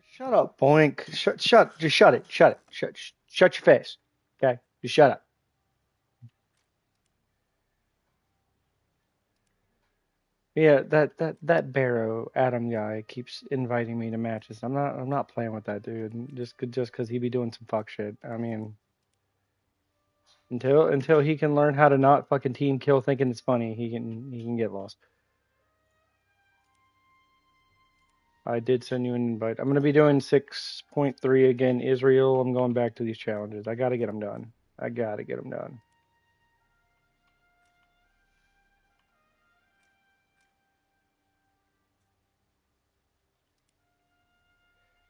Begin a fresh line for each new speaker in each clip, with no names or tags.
Shut up, Boink. Just shut it. Shut it. Shut your face. Okay? Just shut up. Yeah, that Barrow Adam guy keeps inviting me to matches. I'm not playing with that dude just because he be doing some fuck shit. I mean, until he can learn how to not fucking team kill thinking it's funny, he can get lost. I did send you an invite. I'm gonna be doing 6.3 again, Israel. I'm going back to these challenges. I gotta get them done. I gotta get them done.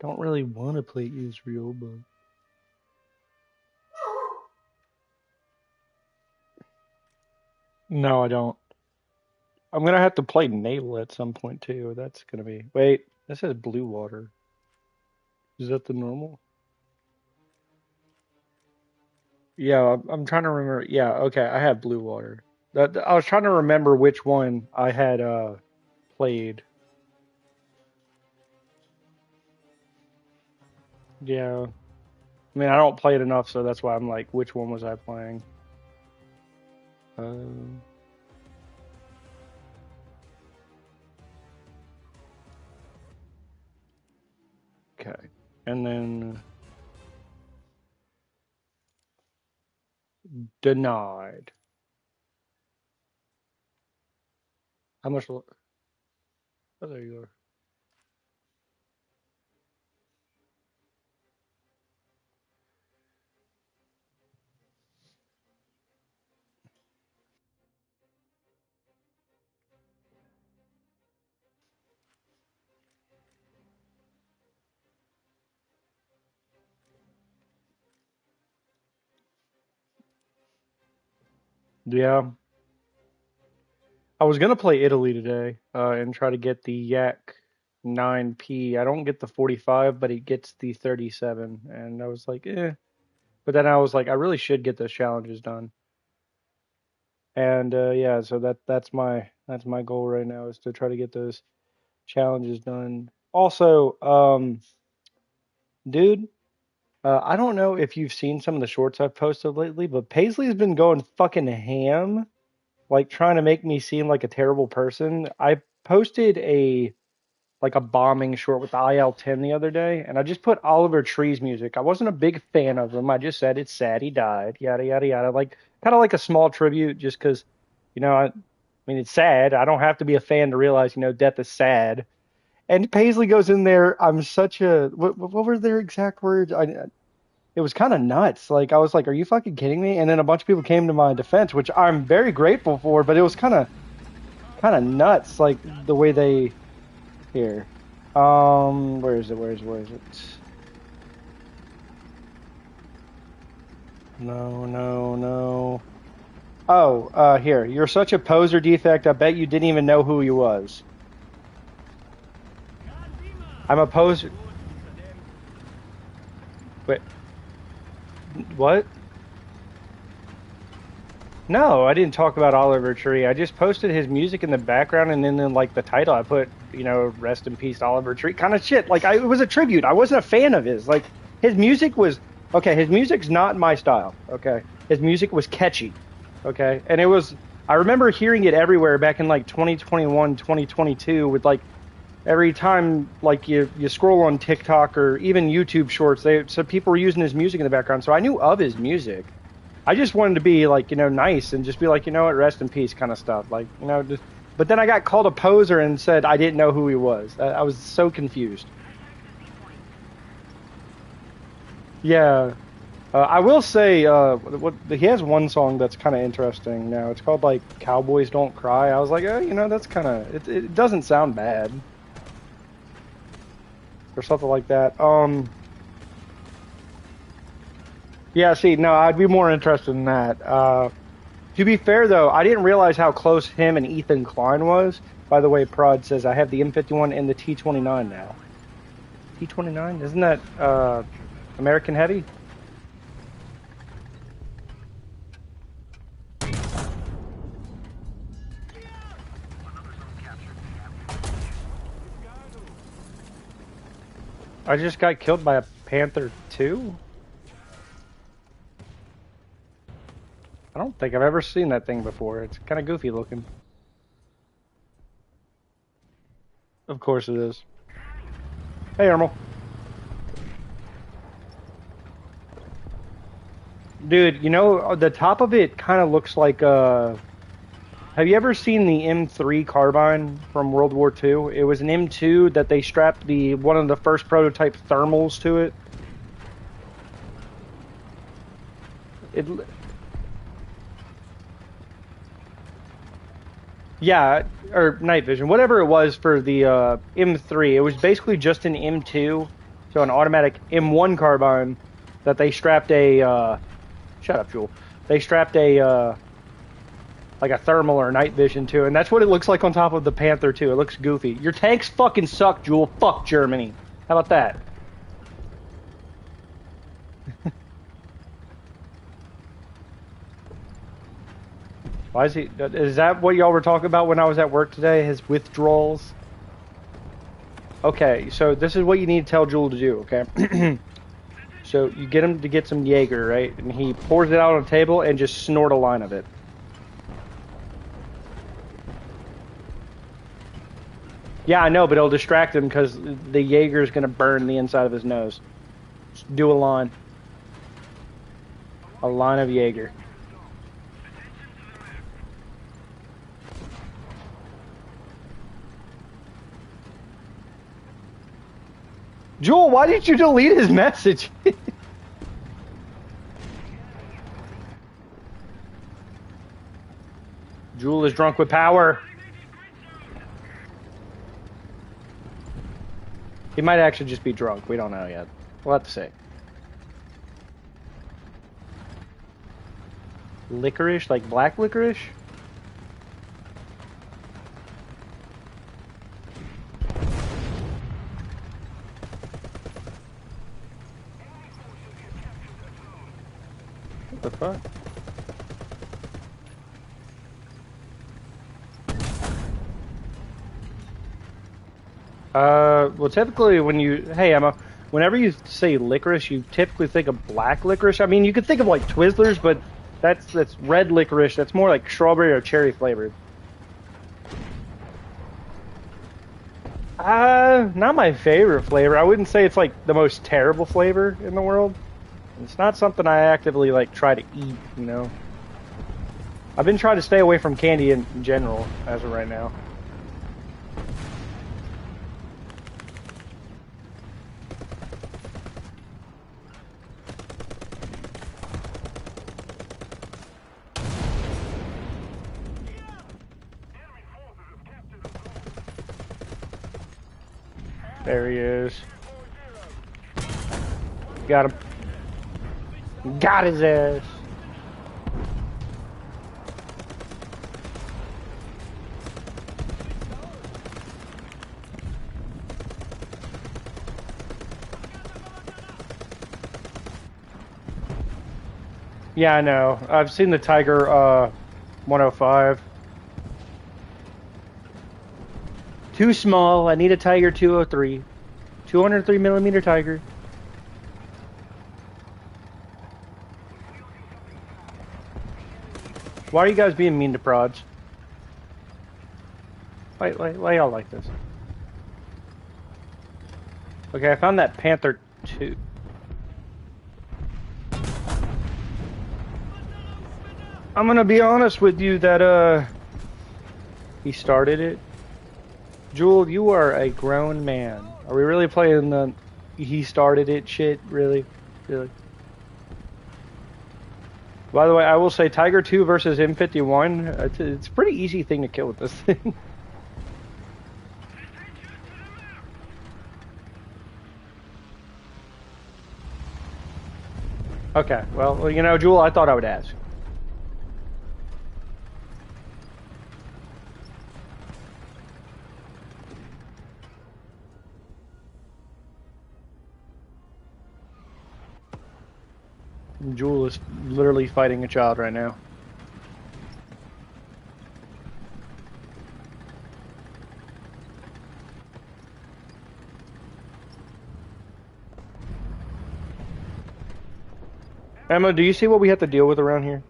Don't really want to play Israel, but no, I don't. I'm gonna have to play Naval at some point too. That's gonna be. Wait, this says blue water. Is that the normal? Yeah, I'm trying to remember. Yeah, okay, I have blue water. I was trying to remember which one I had played. Yeah, I mean I don't play it enough, so that's why I'm like, which one was I playing? Um, okay, and then denied. How much? Oh, there you are. Yeah, I was gonna play Italy today, and try to get the Yak 9P. I don't get the 45, but it gets the 37, and I was like, eh. But then I was like, I really should get those challenges done. And yeah, so that's my goal right now is to try to get those challenges done. Also, dude, I don't know if you've seen some of the shorts I've posted lately, but Paisley's been going fucking ham, like trying to make me seem like a terrible person. I posted a bombing short with the IL-10 the other day, and I just put Oliver Tree's music. I wasn't a big fan of him. I just said it's sad he died, yada yada yada. Like kind of like a small tribute, just because, I mean it's sad. I don't have to be a fan to realize, death is sad. And Paisley goes in there. I'm such a what were their exact words? It was kind of nuts. Like I was like, "Are you fucking kidding me?" And then a bunch of people came to my defense, which I'm very grateful for. But it was kind of nuts, like the way they here. Where is it? Where is it? No, no, no. Oh, here. You're such a poser defect. I bet you didn't even know who he was. I'm a poser. Wait, what? No, I didn't talk about Oliver Tree. I just posted his music in the background, and then in like the title, I put, "Rest in peace, Oliver Tree," kind of shit. Like it was a tribute. I wasn't a fan of his. Like his music was okay. His music's not my style. Okay, his music was catchy. Okay, and it was. I remember hearing it everywhere back in like 2021, 2022, with like every time like you scroll on TikTok or even YouTube Shorts, so people were using his music in the background. So I knew of his music. I just wanted to be like, nice and just be like, what, rest in peace kind of stuff. Like, just, but then I got called a poser and said I didn't know who he was. I was so confused. Yeah. I will say, he has one song that's kind of interesting now. It's called like "Cowboys Don't Cry." I was like, that's kind of it doesn't sound bad or something like that. Yeah. See, no, I'd be more interested in that. To be fair, though, I didn't realize how close him and Ethan Klein was. By the way, Prod says I have the M51 and the T29 now. T29? Isn't that American Heavy? I just got killed by a Panther 2? I don't think I've ever seen that thing before. It's kind of goofy looking. Of course it is. Hey, Ermal. Dude, you know, the top of it kind of looks like, have you ever seen the M3 carbine from World War II? It was an M2 that they strapped one of the first prototype thermals to it. Yeah, or night vision, whatever it was for the M3. It was basically just an M2, so an automatic M1 carbine that they strapped a shut up, Jewel. They strapped a like a thermal or night vision to, and that's what it looks like on top of the Panther 2. It looks goofy. Your tanks fucking suck, Jewel. Fuck Germany. How about that? Why is he? Is that what y'all were talking about when I was at work today? His withdrawals? Okay, so this is what you need to tell Jewel to do, okay? So you get him to get some Jaeger, right? And he pours it out on a table and just snort a line of it. Yeah, I know, but it'll distract him because the Jaeger is going to burn the inside of his nose. Just do a line. A line of Jaeger. Jewel, why did you delete his message? Jewel is drunk with power. He might actually just be drunk. We don't know yet. We'll have to see. Licorice? Like black licorice? What the fuck? Well, typically when hey Emma, whenever you say licorice, you typically think of black licorice. I mean, you could think of like Twizzlers, but that's red licorice. That's more like strawberry or cherry flavored. Not my favorite flavor. I wouldn't say it's like the most terrible flavor in the world. It's not something I actively like try to eat, you know. I've been trying to stay away from candy in general as of right now. There he is. Got him. Got his ass. Yeah, I know. I've seen the Tiger 105. Too small. I need a Tiger 203. 203 millimeter Tiger. Why are you guys being mean to prods? Why y'all like this? Okay, I found that Panther 2. I'm gonna be honest with you that he started it. Jewel, you are a grown man. Are we really playing the he started it shit? Really? Really? By the way, I will say Tiger 2 versus M51, it's a pretty easy thing to kill with this thing. Okay, well, you know, Jewel, I thought I would ask. Jewel is literally fighting a child right now. Emma, do you see what we have to deal with around here?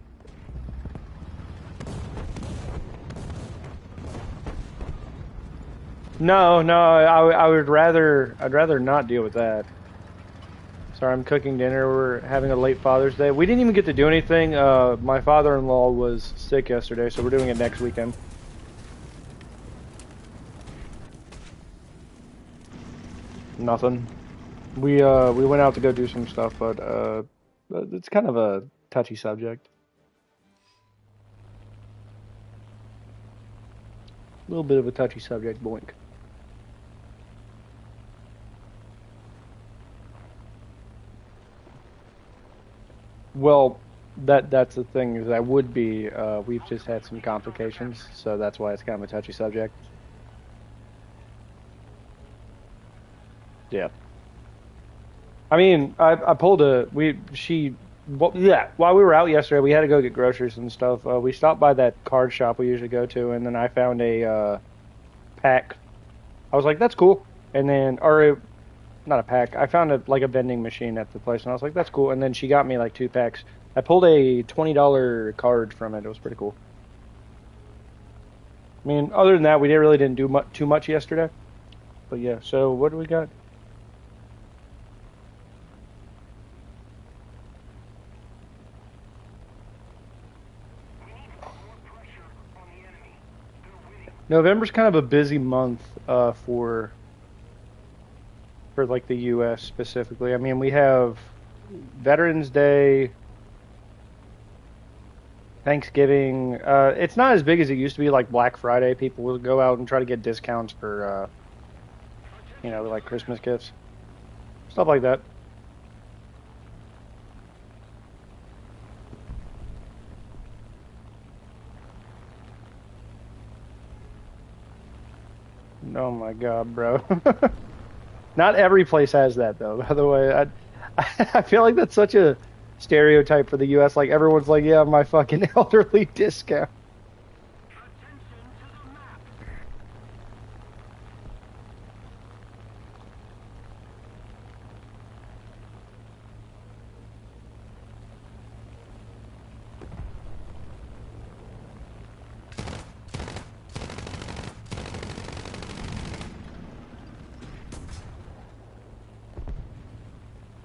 No, no, I would rather, I'd rather not deal with that. Sorry, I'm cooking dinner. We're having a late Father's Day. We didn't even get to do anything. My father-in-law was sick yesterday, so we're doing it next weekend. Nothing. We went out to go do some stuff, but it's kind of a touchy subject. A little bit of a touchy subject, boink. Well, that's the thing is that would be we've just had some complications, so that's why it's kind of a touchy subject. Yeah. I mean, I pulled a we she well, yeah, while we were out yesterday, we had to go get groceries and stuff. We stopped by that card shop we usually go to, and then I found a pack. I was like, that's cool. And then not a pack. I found a like a vending machine at the place, and I was like, that's cool. And then she got me like 2 packs. I pulled a $20 card from it. It was pretty cool. I mean, other than that, we didn't do too much yesterday. But yeah, so what do we got? November's kind of a busy month for like the U.S. specifically. I mean, we have Veterans Day, Thanksgiving. It's not as big as it used to be. Like Black Friday, people will go out and try to get discounts for like Christmas gifts, stuff like that. Oh my God, bro. Not every place has that though. By the way, I feel like that's such a stereotype for the U.S. Like everyone's like, yeah, my fucking elderly discount.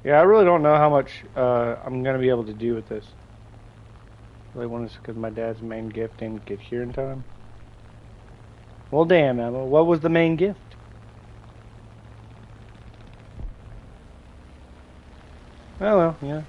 Yeah, I really don't know how much I'm gonna be able to do with this. Really want this because my dad's main gift didn't get here in time. Well, damn, Emma, what was the main gift? Oh well, yeah.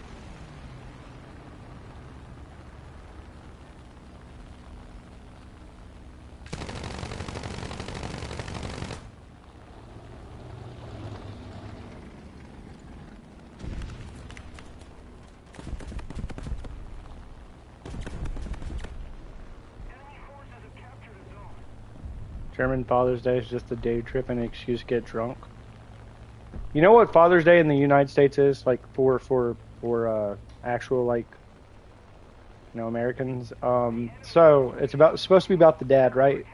German Father's Day is just a day trip and an excuse to get drunk. You know what Father's Day in the United States is like for actual like Americans. So it's supposed to be about the dad, right?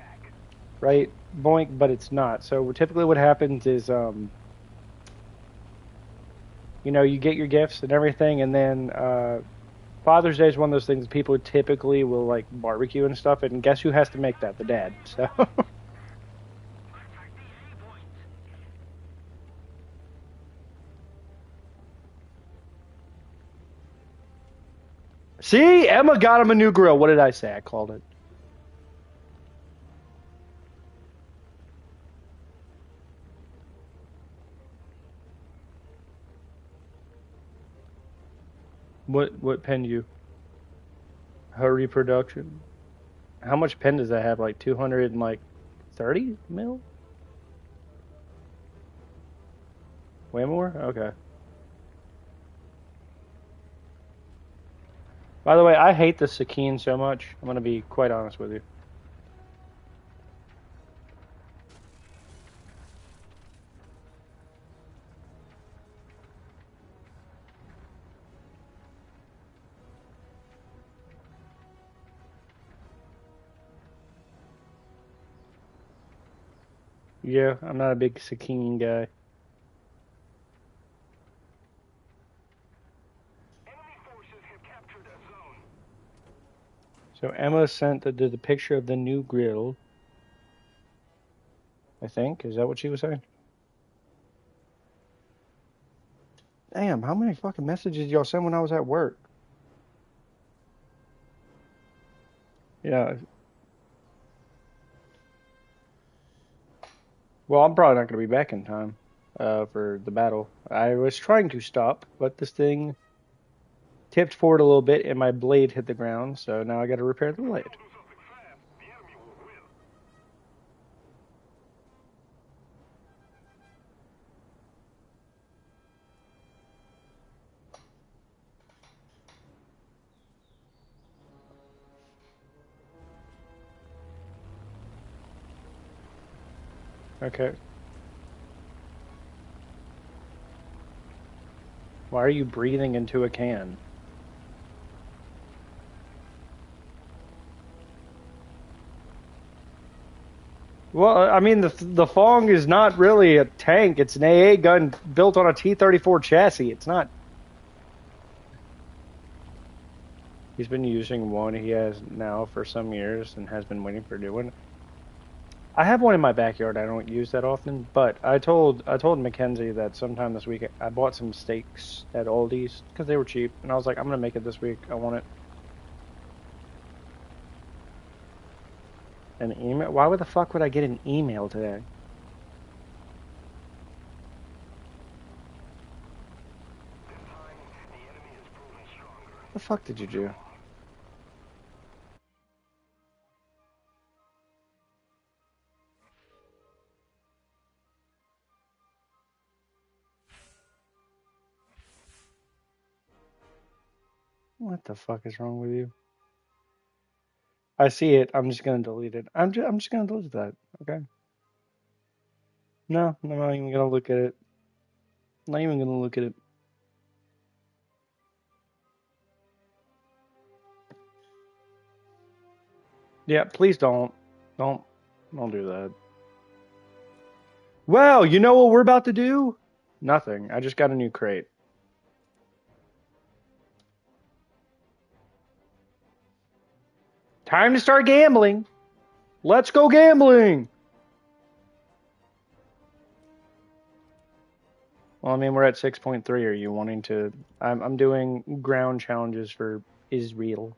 Right, boink, but it's not. So typically what happens is you get your gifts and everything, and then Father's Day is one of those things people typically will like barbecue and stuff, and guess who has to make that? The dad. So see, Emma got him a new grill. What did I say? I called it. What pen you? Her reproduction. How much pen does that have? Like 200 and like 30 mil? Way more? Okay. By the way, I hate the Sakine so much. I'm gonna be quite honest with you. Yeah, I'm not a big Sakine guy. So Emma sent the picture of the new grill. I think. Is that what she was saying? Damn, how many fucking messages y'all send when I was at work? Yeah. Well, I'm probably not going to be back in time for the battle. I was trying to stop, but this thing tipped forward a little bit and my blade hit the ground, so now I got to repair the blade. Okay. Why are you breathing into a can? Well, I mean, the Fong is not really a tank. It's an AA gun built on a T-34 chassis. It's not. He's been using one he has now for some years and has been waiting for a new one. I have one in my backyard. I don't use that often, but I told Mackenzie that sometime this week I bought some steaks at Aldi's because they were cheap, and I was like, I'm gonna make it this week. I want it. An email? Why the fuck would I get an email today? The fuck did you do? What the fuck is wrong with you? I see it. I'm just gonna delete it. I'm just gonna delete that. Okay. No, I'm not even gonna look at it. Not even gonna look at it. Yeah, please don't. Don't don't do that. Well, you know what we're about to do? Nothing. I just got a new crate. Time to start gambling. Let's go gambling. Well, I mean, we're at 6.3. Are you wanting to? I'm doing ground challenges for Israel.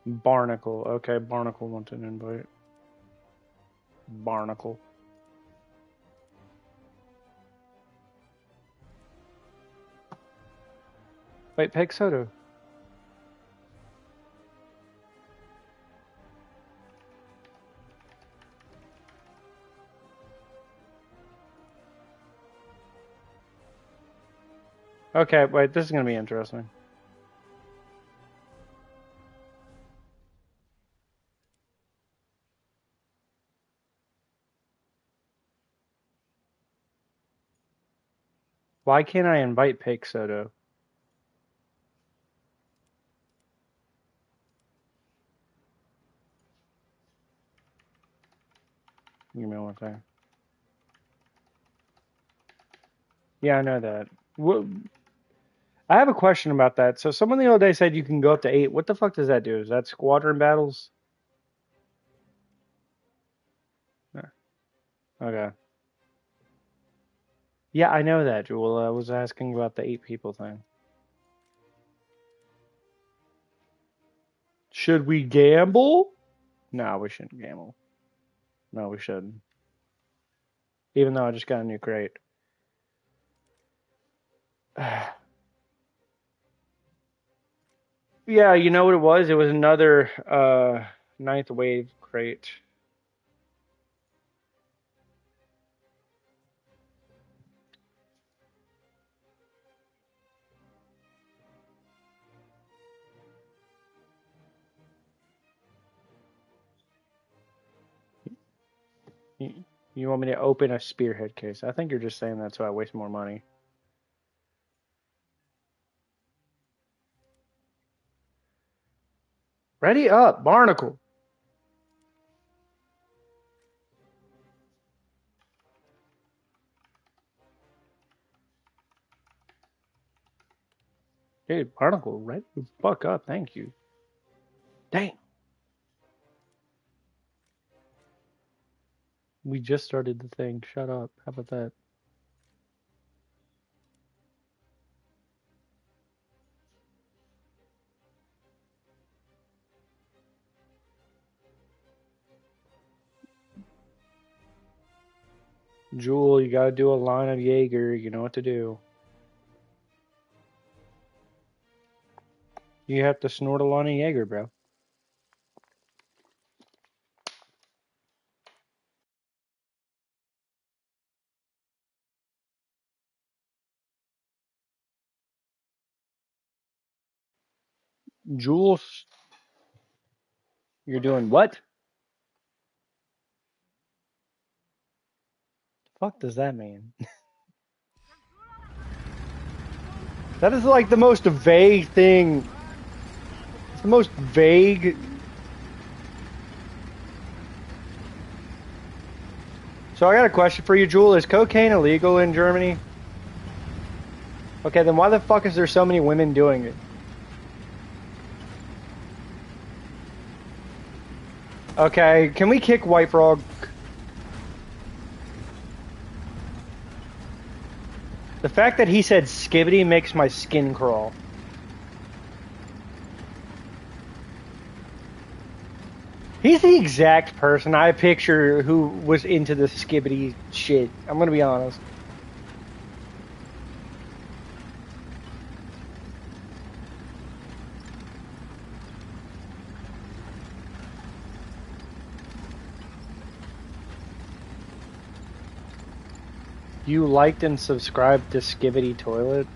Barnacle. Okay, Barnacle wants an invite. Barnacle. Wait, Peg Soto. Okay, wait, this is gonna be interesting. Why can't I invite Peg Soto? Give me one thing. Yeah, I know that. I have a question about that. So someone the other day said you can go up to 8. What the fuck does that do? Is that squadron battles? Yeah. Okay. Yeah, I know that, Jewel. I was asking about the 8 people thing. Should we gamble? No, we shouldn't gamble. No, we shouldn't. Even though I just got a new crate. Yeah, you know what it was? It was another ninth wave crate. You want me to open a spearhead case? I think you're just saying that so I waste more money. Ready up, Barnacle. Dude, Barnacle, right the fuck up, thank you. Dang. We just started the thing. Shut up. How about that? Jewel, you gotta do a line of Jaeger. You know what to do. You have to snort a line of Jaeger, bro. Jules, you're doing what? The fuck does that mean? That is like the most vague thing. It's the most vague. So I got a question for you, Jewel. Is cocaine illegal in Germany? Okay, then why the fuck is there so many women doing it? Okay, can we kick White Frog? The fact that he said skibbity makes my skin crawl. He's the exact person I picture who was into the skibbity shit. I'm gonna be honest. You liked and subscribed to Skibbity Toilet?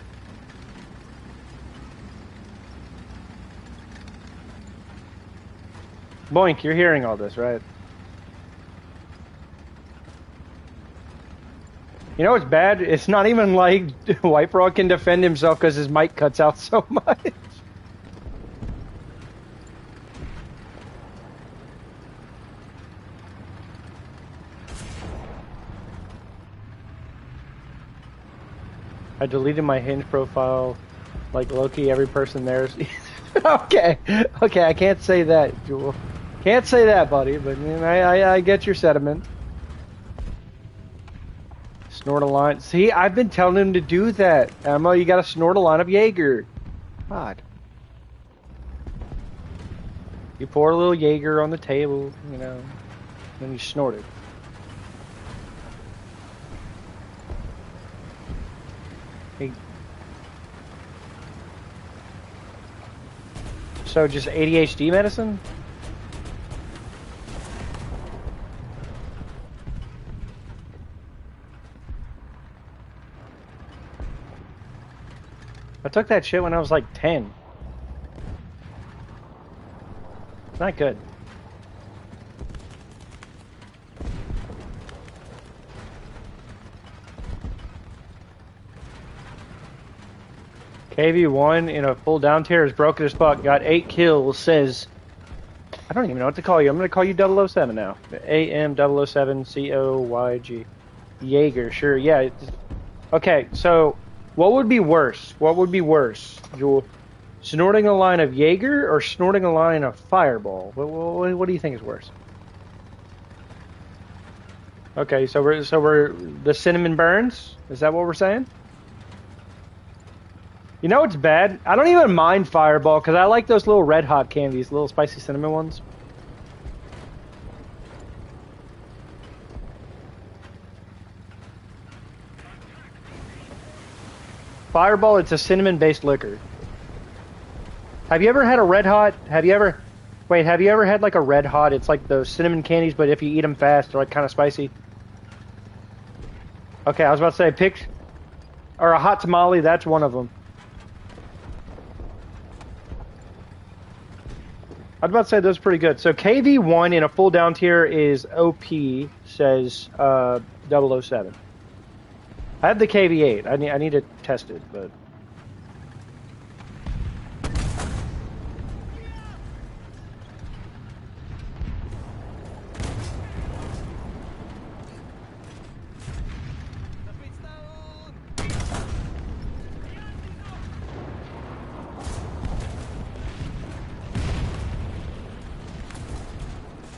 Boink, you're hearing all this, right? You know what's bad? It's not even like White Frog can defend himself because his mic cuts out so much. I deleted my Hinge profile. Like Loki, every person there's... Okay, I can't say that, Jewel. Can't say that, buddy, but I get your sentiment. Snort a line. See, I've been telling him to do that. Emma, you gotta snort a line of Jaeger. God. You pour a little Jaeger on the table, you know, then you snort it. Hey. So just ADHD medicine? I took that shit when I was like 10. It's not good. KV1 in a full down tier is broken as fuck. Got 8 kills. Says, I don't even know what to call you. I'm going to call you 007 now. AM007 COYG. Jaeger, sure. Yeah. Okay, so what would be worse? What would be worse, Jewel? Snorting a line of Jaeger or snorting a line of Fireball? What do you think is worse? Okay, so we're the cinnamon burns. Is that what we're saying? You know what's bad? I don't even mind Fireball because I like those little red hot candies, little spicy cinnamon ones. Fireball, it's a cinnamon-based liquor. Have you ever had a red hot? Have you ever had like a red hot? It's like those cinnamon candies, but if you eat them fast, they're like kind of spicy. Okay, I was about to say or a hot tamale, that's one of them. I was about to say those are pretty good. So KV1 in a full down tier is OP, says 007. I have the KV8. I need to test it, but...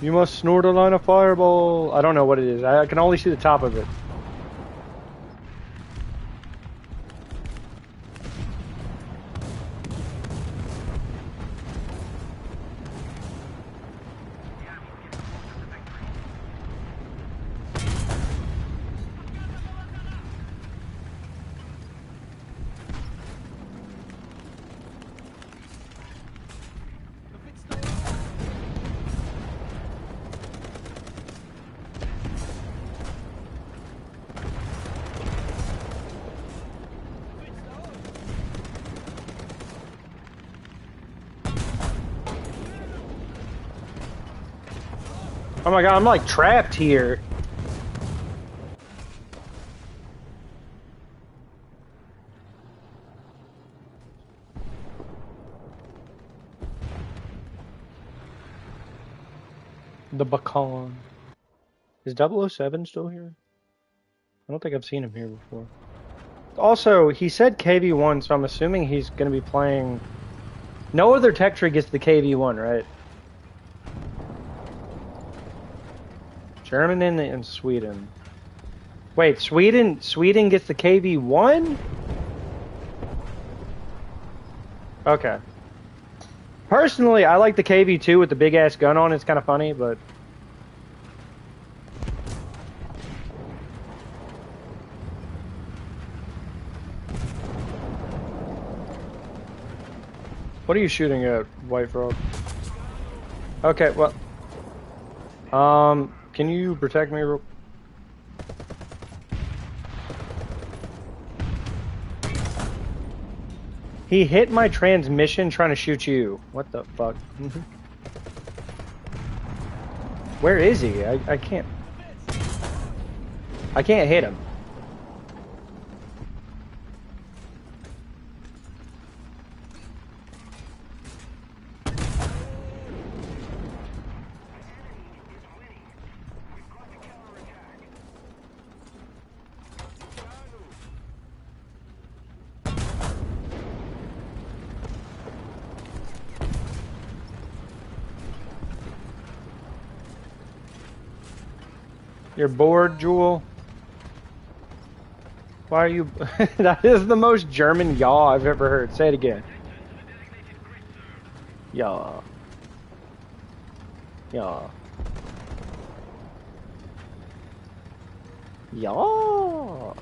You must snort a line of fireball. I don't know what it is. I can only see the top of it. Oh my god, I'm like trapped here. The Bacon. Is 007 still here? I don't think I've seen him here before. Also, he said KV1, so I'm assuming he's going to be playing... No other tech tree gets the KV1, right? Germany and Sweden. Wait, Sweden gets the KV1? Okay. Personally, I like the KV2 with the big ass gun on. It's kind of funny, but... What are you shooting at, White Frog? Okay, well... can you protect me real... He hit my transmission trying to shoot you. What the fuck? Where is he? I can't... I can't hit him. You're bored, Jewel? Why are you... That is the most German yaw I've ever heard. Say it again. Yaw. Yaw. Yaw.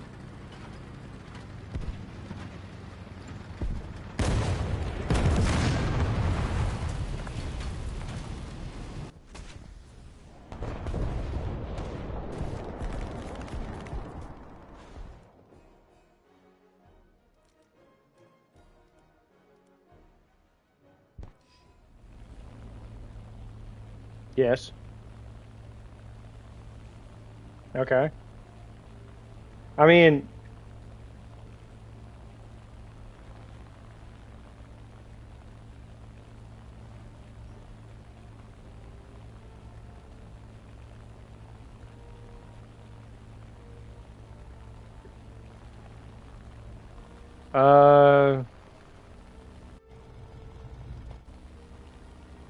Yes. Okay. I mean...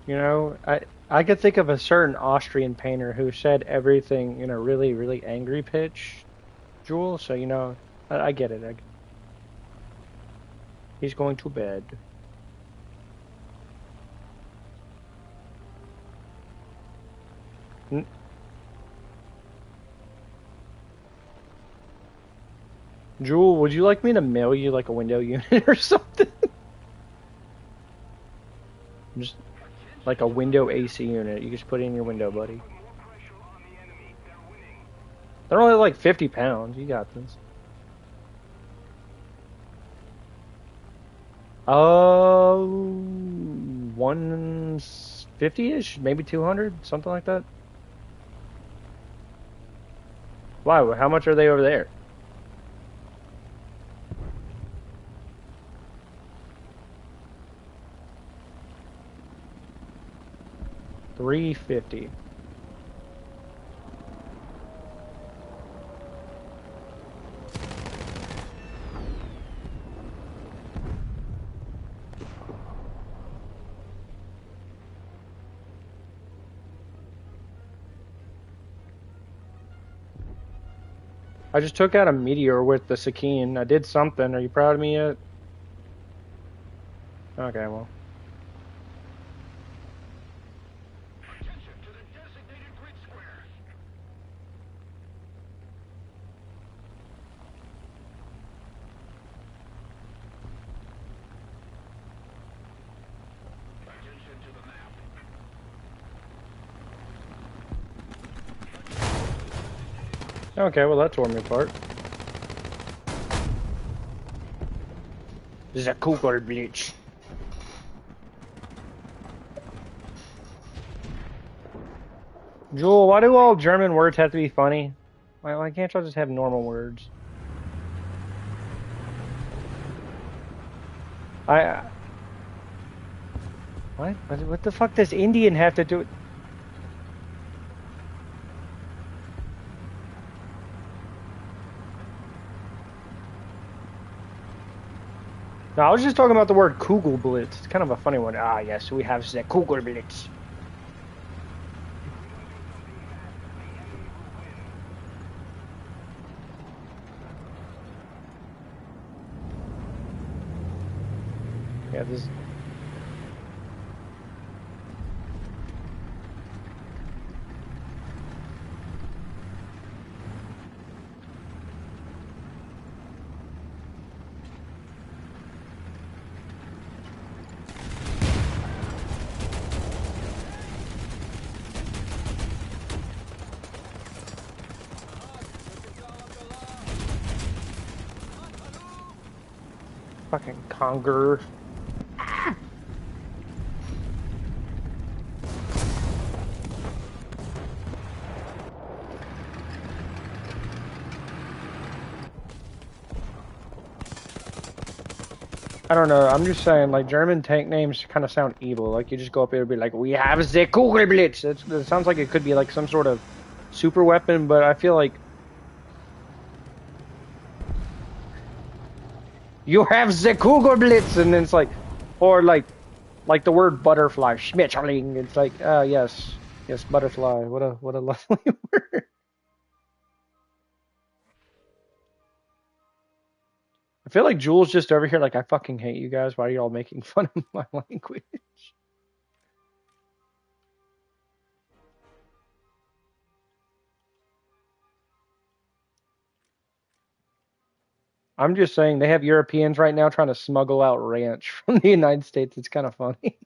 You know, I could think of a certain Austrian painter who said everything in a really, really angry pitch, Jewel, so you know, I get it. He's going to bed. Jewel, would you like me to mail you like a window unit or something? Just like a window AC unit. You just put it in your window, buddy. They're only like 50 pounds. You got this. 150-ish, maybe 200, something like that. Why? How much are they over there? $350. I just took out a meteor with the Sakine. I did something. Are you proud of me yet? Okay, well. Okay, well that tore me apart. This is a Kugel Blitz. Jewel, why do all German words have to be funny? Why can't y'all just have normal words? I what? What the fuck does Indian have to do? No, I was just talking about the word Kugelblitz. It's kind of a funny one. Ah, yes, we have the Kugelblitz. Yeah, this. Fucking conger. I don't know. I'm just saying, like, German tank names kind of sound evil. Like, you just go up there and be like, we have the Kugelblitz. It sounds like it could be like some sort of super weapon, but I feel like you have the Kugelblitz, and then it's like, or like the word butterfly, Schmetterling. It's like, yes, yes, butterfly. What a lovely word. I feel like Jules just over here, like, I fucking hate you guys. Why are you all making fun of my language? I'm just saying they have Europeans right now trying to smuggle out ranch from the United States. It's kind of funny.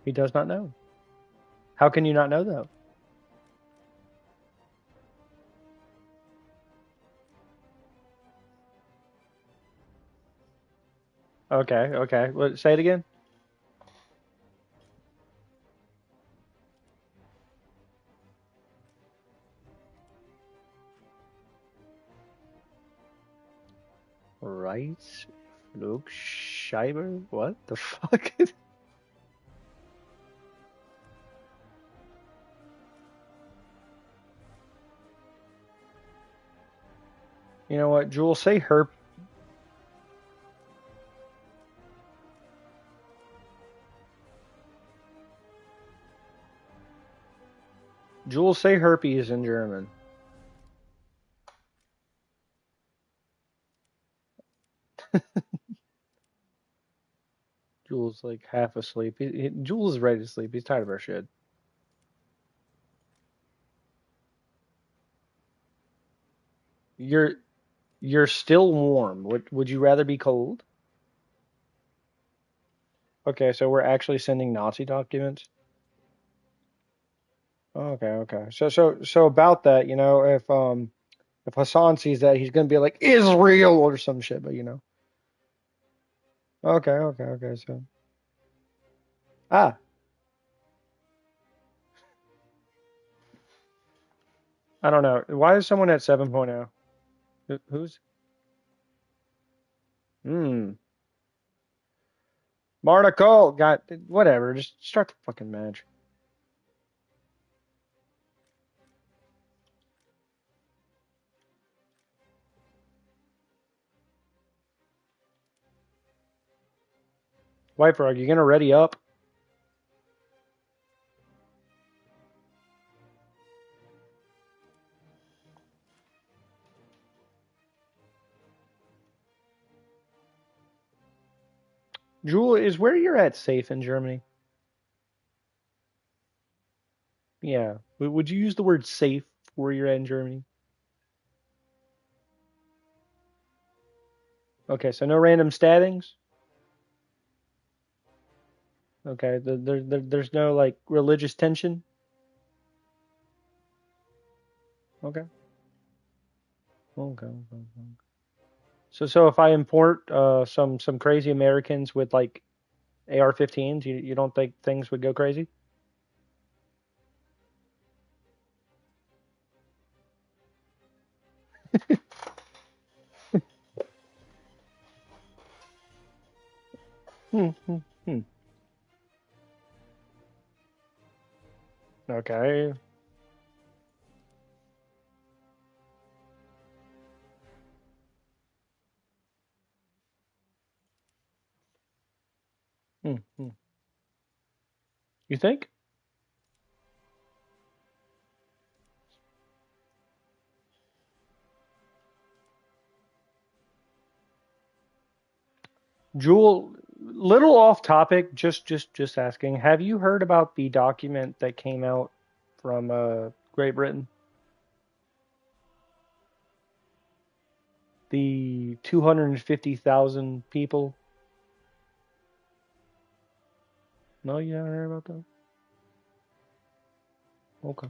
He does not know. How can you not know though? Okay, okay. Say it again. Rice Flugscheiber? What the fuck? You know what, Jules? Say herp. Jules, say herpes in German. Jules like half asleep. Jules is ready to sleep. He's tired of our shit. You're you're still warm. Would you rather be cold? Okay, so we're actually sending Nazi documents. Okay, okay. So about that, if Hassan sees that, he's gonna be like Israel or some shit, but you know. Okay, okay, okay. So ah, I don't know. Why is someone at 7.0? Who's? Hmm. Marticle got whatever. Just start the fucking match. White Frog, you gonna ready up? Jewel, is where you're at safe in Germany? Yeah. Would you use the word safe where you're at in Germany? Okay, so no random stabbings? Okay, there's no like religious tension? Okay. Okay. So if I import some crazy Americans with like AR-15s, you don't think things would go crazy? Hmm, hmm, hmm. Okay. Hmm, hmm. You think? Jewel, little off topic, just asking. Have you heard about the document that came out from Great Britain? The 250,000 people? No, you haven't heard about that? Okay.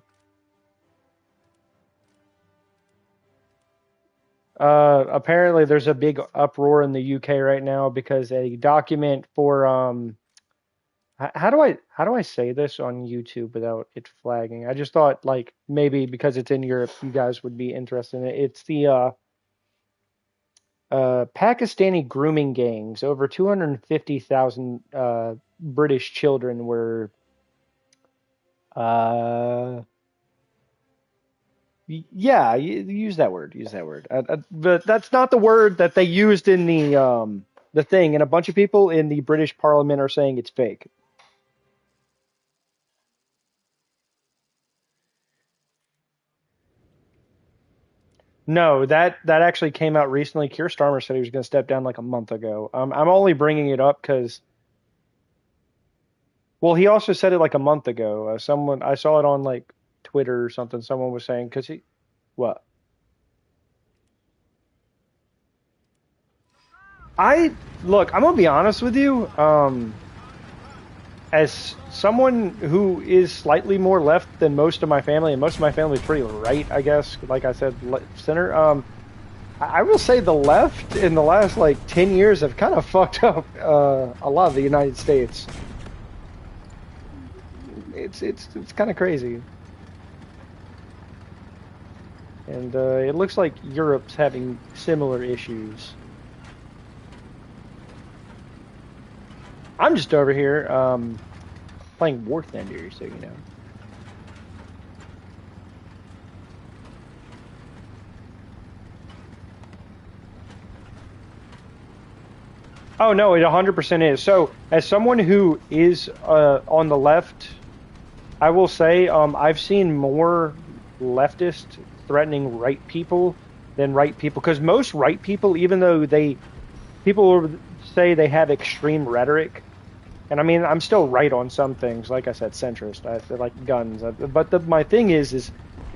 Apparently there's a big uproar in the UK right now because a document for how do I say this on YouTube without it flagging? I just thought like maybe because it's in Europe, you guys would be interested in it. It's the Pakistani grooming gangs. Over 250,000 British children were uh yeah, use that word. Use that word. But that's not the word that they used in the thing. And a bunch of people in the British Parliament are saying it's fake. No, that actually came out recently. Keir Starmer said he was going to step down like a month ago. I'm only bringing it up because, well, he also said it like a month ago. Someone I saw it on like Twitter or something. Someone was saying because he what I look. I'm gonna be honest with you. As someone who is slightly more left than most of my family, and most of my family is pretty right, I guess. Like I said, center. I will say the left in the last like 10 years have kind of fucked up a lot of the United States. It's kind of crazy, and it looks like Europe's having similar issues. I'm just over here playing War Thunder, so you know. Oh no, it 100% is. So, as someone who is on the left, I will say I've seen more leftist threatening right people than right people. Because most right people, even though people will say they have extreme rhetoric, and I mean I'm still right on some things. Like I said, centrist. I feel like guns. But my thing is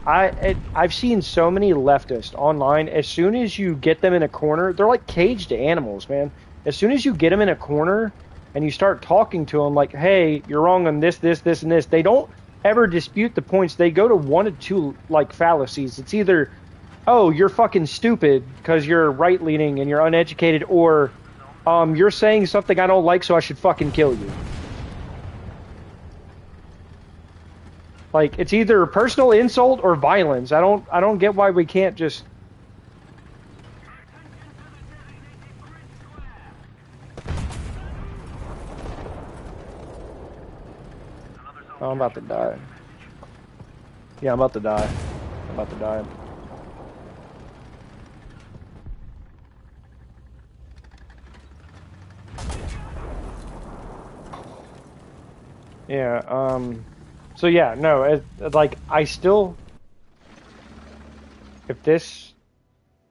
I've seen so many leftists online. As soon as you get them in a corner, they're like caged animals, man. As soon as you get them in a corner and you start talking to them like, hey, you're wrong on this, and this, they don't ever dispute the points. They go to one of two like fallacies. It's either, oh, you're fucking stupid because you're right leaning and you're uneducated, or you're saying something I don't like, so I should fucking kill you. Like it's either personal insult or violence. I don't get why we can't just. about to die. Yeah, I'm about to die. I'm about to die. Yeah, so yeah, no, like, I still, if this,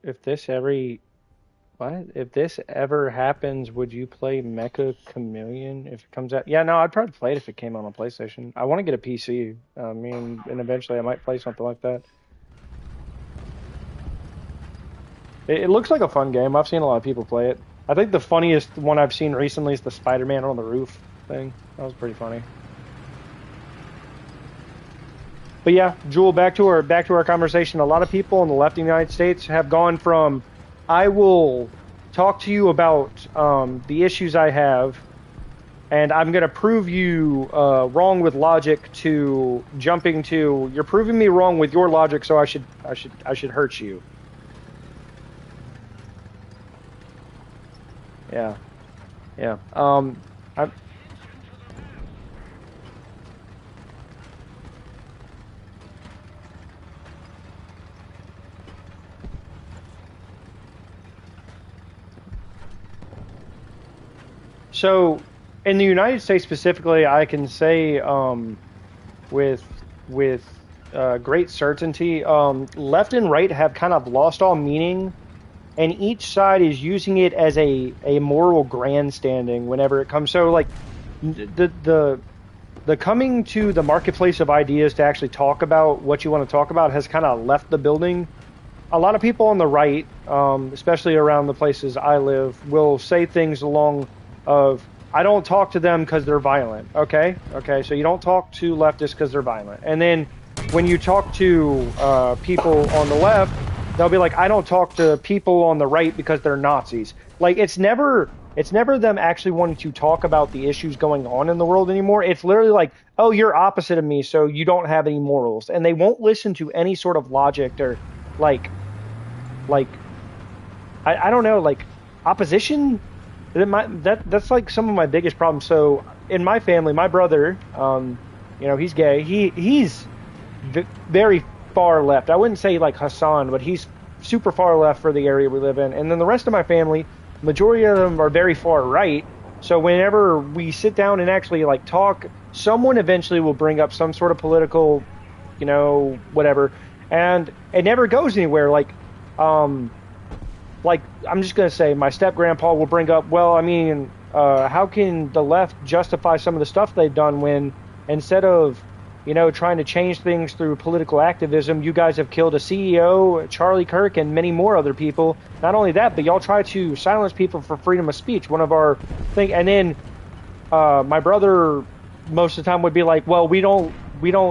if this every, what? If this ever happens, would you play Mecha Chameleon if it comes out? Yeah, no, I'd probably play it if it came out on PlayStation. I want to get a PC. I mean, and eventually I might play something like that. It looks like a fun game. I've seen a lot of people play it. I think the funniest one I've seen recently is the Spider-Man on the roof thing. That was pretty funny. But yeah, Jewel, back to our conversation. A lot of people in the left of the United States have gone from, I will talk to you about the issues I have, and I'm going to prove you wrong with logic, to jumping to, you're proving me wrong with your logic, so I should hurt you. Yeah, yeah. I'm, so in the United States specifically, I can say with great certainty, left and right have kind of lost all meaning, and each side is using it as a moral grandstanding whenever it comes. So like the coming to the marketplace of ideas to actually talk about what you want to talk about has kind of left the building. A lot of people on the right, especially around the places I live, will say things along of, I don't talk to them because they're violent. Okay, so you don't talk to leftists because they're violent. And then when you talk to people on the left, they'll be like, I don't talk to people on the right because they're Nazis. Like, it's never them actually wanting to talk about the issues going on in the world anymore. It's literally like, oh, you're opposite of me, so you don't have any morals. And they won't listen to any sort of logic or like I don't know, like opposition. That's like some of my biggest problems. So in my family, my brother, he's gay. He's very far left. I wouldn't say like Hassan, but he's super far left for the area we live in. And then the rest of my family, majority of them are very far right. So whenever we sit down and actually like talk, someone eventually will bring up some sort of political, whatever, and it never goes anywhere. Like I'm just gonna say, my step grandpa will bring up, well, I mean, how can the left justify some of the stuff they've done when instead of trying to change things through political activism, you guys have killed a CEO, Charlie Kirk, and many more other people. Not only that, but y'all try to silence people for freedom of speech. One of our thing, and then my brother most of the time would be like, well, we don't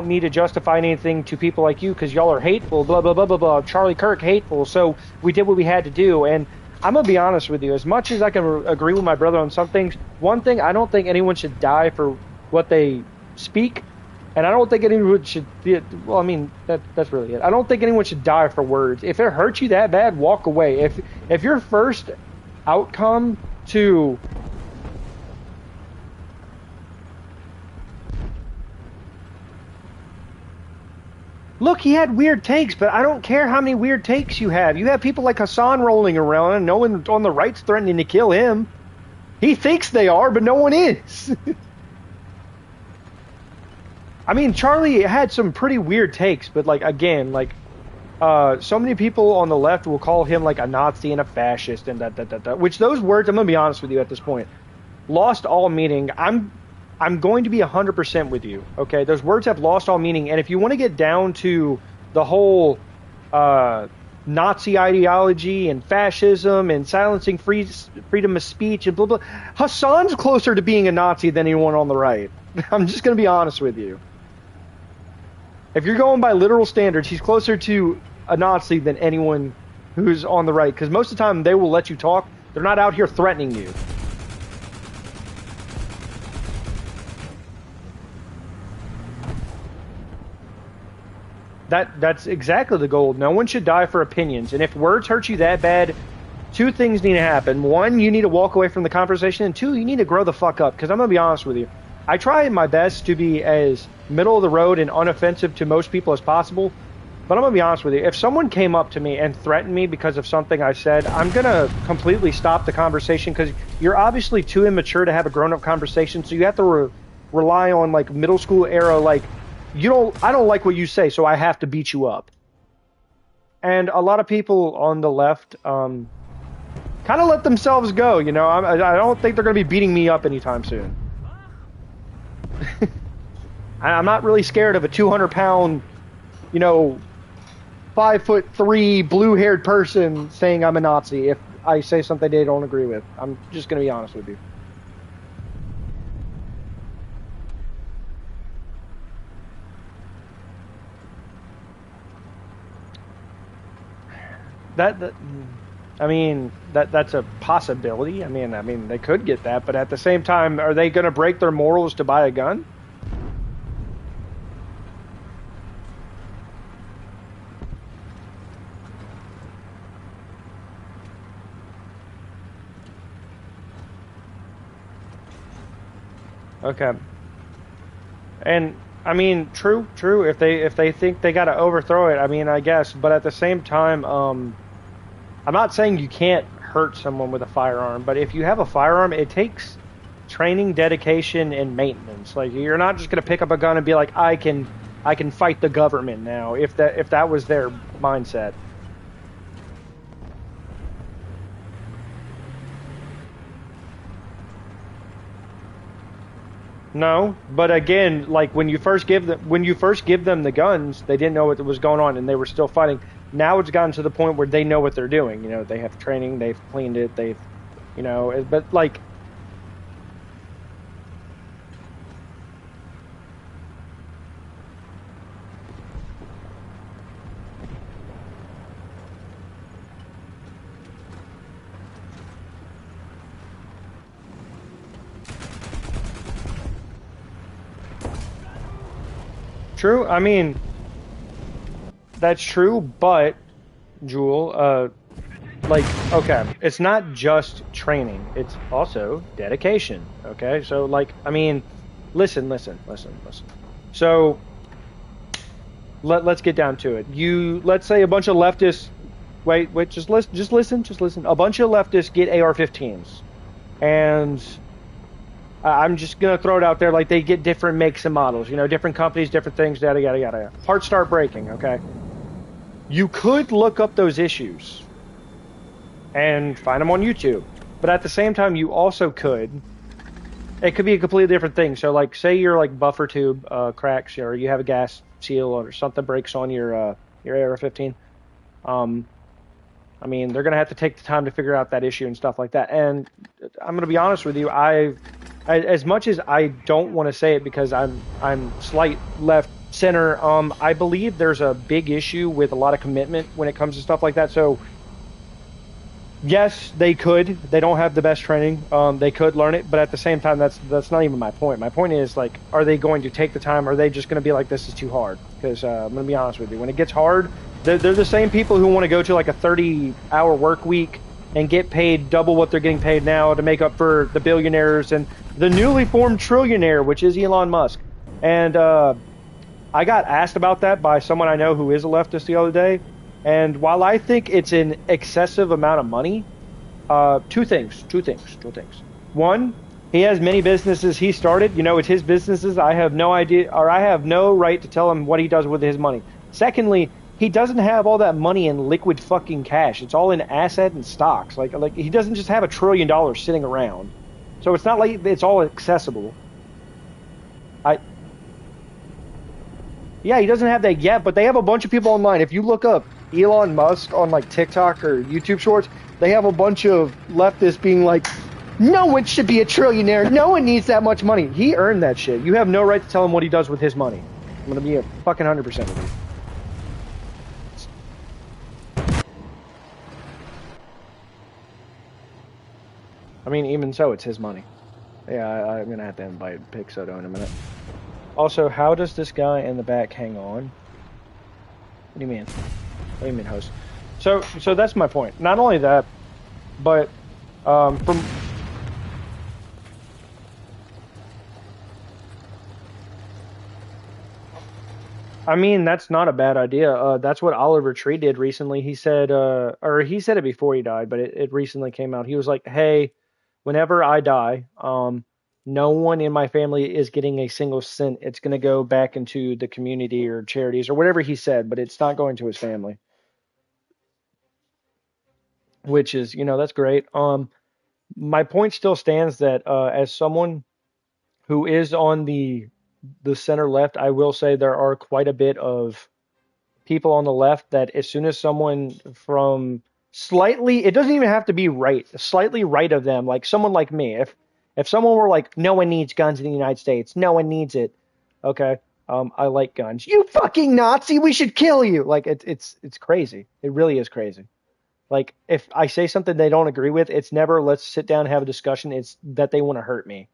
need to justify anything to people like you because y'all are hateful, blah, blah, blah, blah, blah. Charlie Kirk hateful. So we did what we had to do. And I'm going to be honest with you. As much as I can agree with my brother on some things, one thing, I don't think anyone should die for what they speak. And I don't think anyone should, well, I mean, that's really it. I don't think anyone should die for words. If it hurts you that bad, walk away. If your first outcome to... Look, he had weird takes, but I don't care how many weird takes you have. You have people like Hassan rolling around and no one on the right's threatening to kill him. He thinks they are, but no one is. I mean, Charlie had some pretty weird takes, but like, again, like, so many people on the left will call him like a Nazi and a fascist and that, which those words, I'm going to be honest with you at this point, lost all meaning. I'm going to be 100% with you, okay? Those words have lost all meaning, and if you want to get down to the whole Nazi ideology and fascism and silencing freedom of speech and blah, blah, Hassan's closer to being a Nazi than anyone on the right. I'm just going to be honest with you. If you're going by literal standards, he's closer to a Nazi than anyone who's on the right, because most of the time they will let you talk. They're not out here threatening you. That's exactly the goal. No one should die for opinions. And if words hurt you that bad, two things need to happen. One, you need to walk away from the conversation. And two, you need to grow the fuck up. Because I'm going to be honest with you. I try my best to be as middle of the road and unoffensive to most people as possible. But I'm gonna be honest with you. If someone came up to me and threatened me because of something I said, I'm gonna completely stop the conversation because you're obviously too immature to have a grown-up conversation. So you have to rely on like middle school era, like I don't like what you say, so I have to beat you up. And a lot of people on the left, kind of let themselves go. You know, I don't think they're gonna be beating me up anytime soon. I'm not really scared of a 200-pound, you know, 5'3" blue-haired person saying I'm a Nazi if I say something they don't agree with. I'm just gonna be honest with you. I mean, that's a possibility. I mean, they could get that, but at the same time, are they gonna break their morals to buy a gun? Okay. And I mean, true. If they think they got to overthrow it, I mean, I guess. But at the same time, I'm not saying you can't hurt someone with a firearm. But if you have a firearm, it takes training, dedication, and maintenance. Like you're not just gonna pick up a gun and be like, I can fight the government now. If that was their mindset. No, but again, like when you first give them the guns, they didn't know what was going on, and they were still fighting. Now it's gotten to the point where they know what they're doing. You know, they have training, they've cleaned it, you know, but like. True. I mean, that's true, but Jewel, like, okay, it's not just training; it's also dedication. Okay, so like, I mean, listen. So let's get down to it. Let's say a bunch of leftists. Wait, just listen. A bunch of leftists get AR-15s, and I'm just gonna throw it out there, like they get different makes and models, you know, different companies, different things, yada yada yada. Hearts start breaking. Okay, you could look up those issues and find them on YouTube, but at the same time, you also could. It could be a completely different thing. So, like, say your like buffer tube cracks, or you have a gas seal, or something breaks on your AR-15. I mean, they're gonna have to take the time to figure out that issue and stuff like that. And I'm gonna be honest with you, as much as I don't want to say it because I'm slight left center, I believe there's a big issue with a lot of commitment when it comes to stuff like that. So yes, they don't have the best training. They could learn it, but at the same time, that's not even my point. My point is, like, are they going to take the time? Or are they just going to be like, this is too hard? Because I'm going to be honest with you, when it gets hard, they're the same people who want to go to like a 30-hour work week and get paid double what they're getting paid now to make up for the billionaires and the newly formed trillionaire, which is Elon Musk. And I got asked about that by someone I know who is a leftist the other day. And while I think it's an excessive amount of money, two things. One, he has many businesses he started. You know, it's his businesses. I have no idea, or I have no right to tell him what he does with his money. Secondly, he doesn't have all that money in liquid fucking cash. It's all in asset and stocks. Like he doesn't just have $1 trillion sitting around. So it's not like it's all accessible. Yeah, he doesn't have that yet, but they have a bunch of people online. If you look up Elon Musk on like TikTok or YouTube Shorts, they have a bunch of leftists being like, no one should be a trillionaire. No one needs that much money. He earned that shit. You have no right to tell him what he does with his money. I'm going to be a fucking 100% with you. I mean, even so, it's his money. Yeah, I'm going to have to invite Pick Soto in a minute. Also, how does this guy in the back hang on? What do you mean? What do you mean, host? So that's my point. Not only that, but from I mean, that's not a bad idea. That's what Oliver Tree did recently. He said, or he said it before he died, but it recently came out. He was like, "Hey, whenever I die, no one in my family is getting a single cent. It's going to go back into the community or charities or whatever he said, but it's not going to his family." Which is, that's great. My point still stands that as someone who is on the center left, I will say there are quite a bit of people on the left that as soon as someone from slightly, it doesn't even have to be right, slightly right of them, like someone like me, if someone were like, no one needs guns in the United States, no one needs it, okay, I like guns. You fucking Nazi, we should kill you. Like it's crazy. It really is crazy. Like if I say something they don't agree with, it's never let's sit down and have a discussion. It's that they want to hurt me.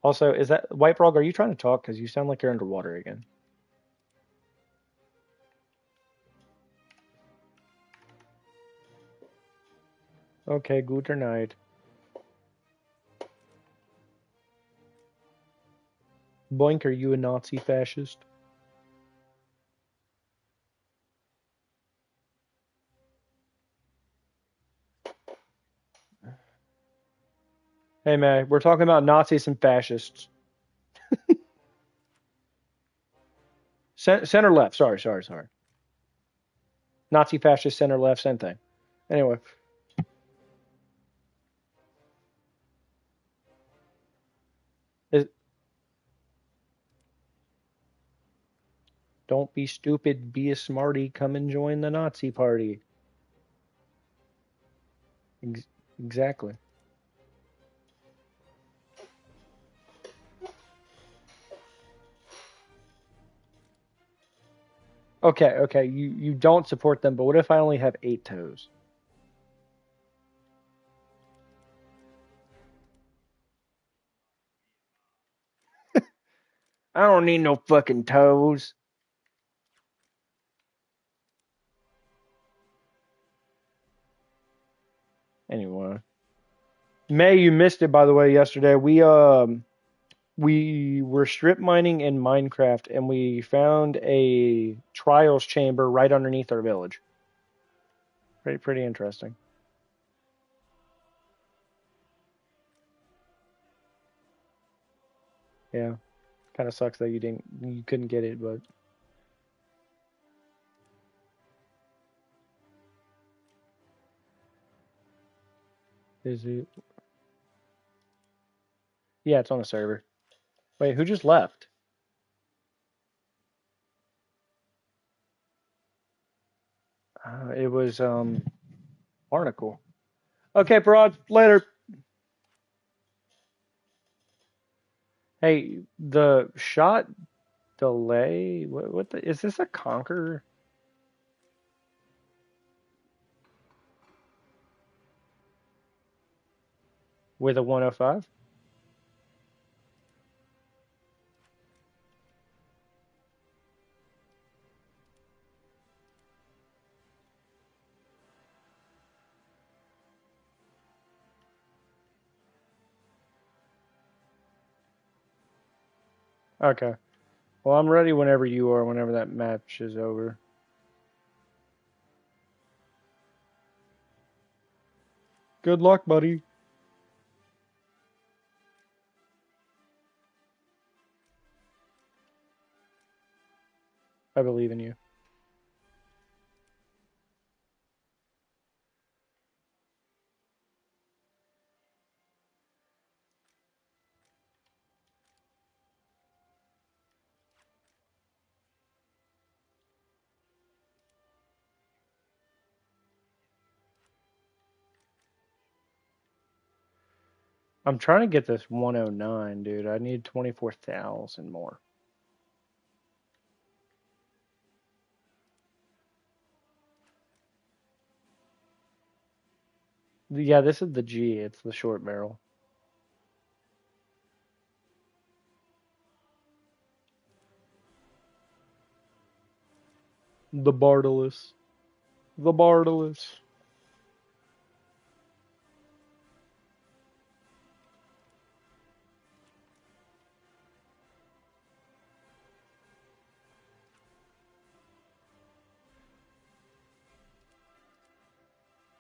Also, is that White Frog? Are you trying to talk? Because you sound like you're underwater again. Okay, gute night. Boink, are you a Nazi fascist? Hey man, we're talking about Nazis and fascists. Center left. Sorry. Nazi fascist center left, same thing. Anyway, it, don't be stupid. Be a smarty. Come and join the Nazi party. Ex- exactly. Okay. You don't support them, but what if I only have 8 toes? I don't need no fucking toes. Anyway, May, you missed it by the way. Yesterday, we were strip mining in Minecraft, and we found a trials chamber right underneath our village. Pretty interesting. Yeah, kind of sucks that you couldn't get it, but is it? Yeah, it's on the server. Wait, who just left? It was Barnacle. Okay, Broad, later. Hey, the shot delay. What the? Is this a Conqueror with a 105? Okay. Well, I'm ready whenever you are. Whenever that match is over. Good luck, buddy. I believe in you. I'm trying to get this 109, dude. I need 24,000 more. Yeah, this is the G. It's the short barrel. The Bartolus. The Bartolus.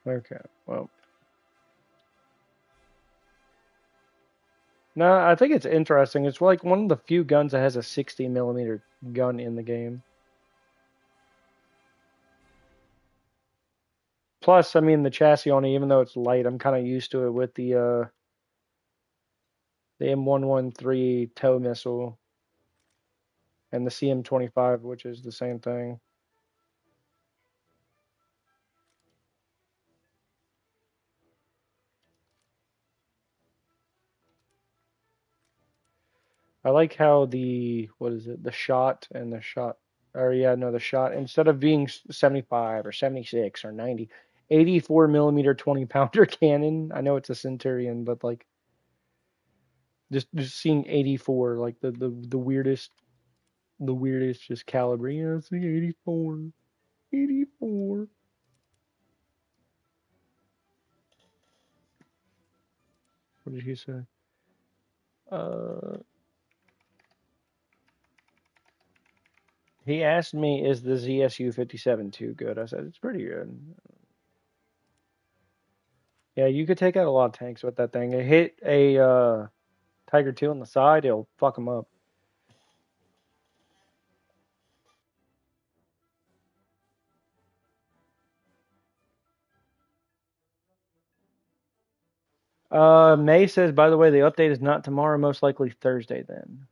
Okay, well. No, I think it's interesting. It's like one of the few guns that has a 60 millimeter gun in the game. Plus, I mean, the chassis on it, even though it's light, I'm kind of used to it with the M113 tow missile and the CM25, which is the same thing. I like how what is it? The shot and the shot, or yeah, no, the shot, instead of being 75 or 76 or 90, 84 millimeter 20 pounder cannon. I know it's a Centurion, but like just seeing 84, like the weirdest just caliber. Yeah, see 84, 84. What did he say? Uh, he asked me, "Is the ZSU 57 too good?" I said, "It's pretty good." Yeah, you could take out a lot of tanks with that thing. It hit a Tiger 2 on the side, it'll fuck them up. May says, by the way, the update is not tomorrow, most likely Thursday then.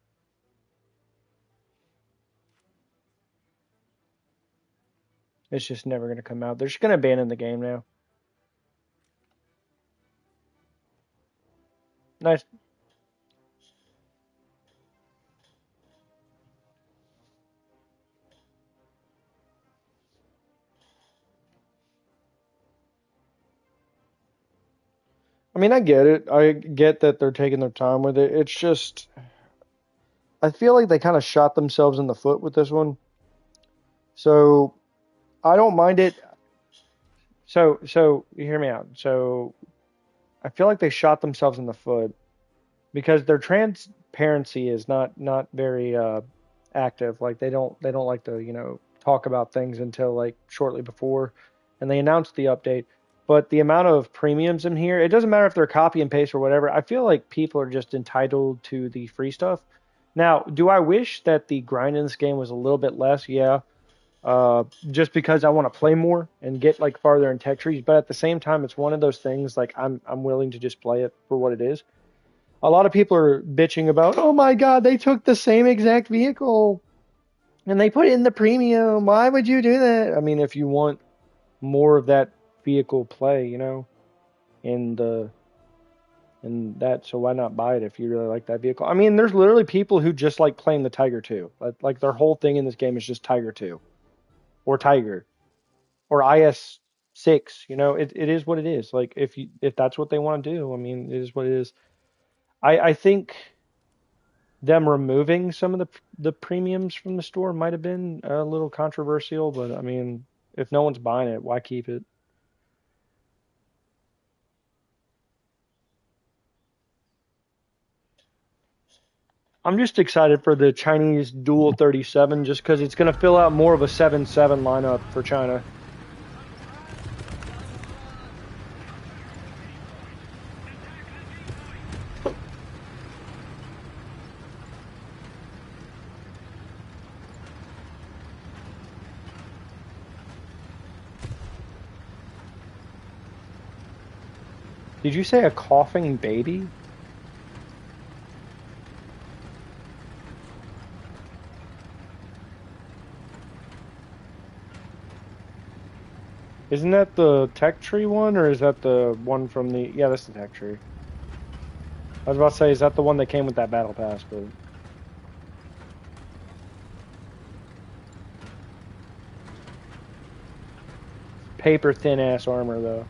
It's just never going to come out. They're just going to abandon the game now. Nice. I mean, I get it. I get that they're taking their time with it. It's just, I feel like they kind of shot themselves in the foot with this one. So I don't mind it. So you hear me out. So I feel like they shot themselves in the foot because their transparency is not very active. Like they don't like to talk about things until like shortly before, and they announced the update. But the amount of premiums in here, it doesn't matter if they're copy and paste or whatever. I feel like people are just entitled to the free stuff. Now, do I wish that the grind in this game was a little bit less? Yeah, just because I want to play more and get like farther in tech trees. But at the same time, it's one of those things like I'm willing to just play it for what it is. A lot of people are bitching about, oh my god, they took the same exact vehicle and they put it in the premium. Why would you do that? I mean, if you want more of that vehicle play, in the in that, so why not buy it if you really like that vehicle? I mean, there's literally people who just like playing the Tiger 2. Like their whole thing in this game is just Tiger 2 or Tiger or IS6. It is what it is. Like if that's what they want to do, I mean, it is what it is. I think them removing some of the premiums from the store might have been a little controversial, but I mean, if no one's buying it, why keep it? I'm just excited for the Chinese Dual 37 just because it's going to fill out more of a 7-7 lineup for China. Did you say a coughing baby? Isn't that the tech tree one, or is that the one from the? Yeah, that's the tech tree. I was about to say, is that the one that came with that battle pass? But paper thin ass armor though.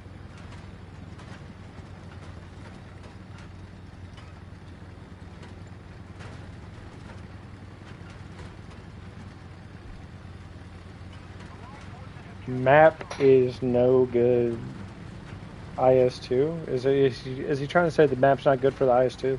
Map is no good. IS2? Is he trying to say the map's not good for the IS2?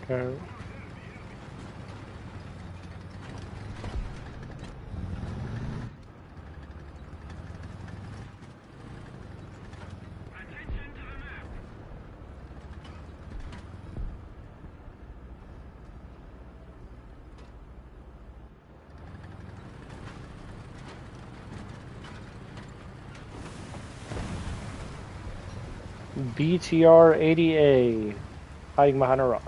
Okay. BTR 80A, hiding behind a rock.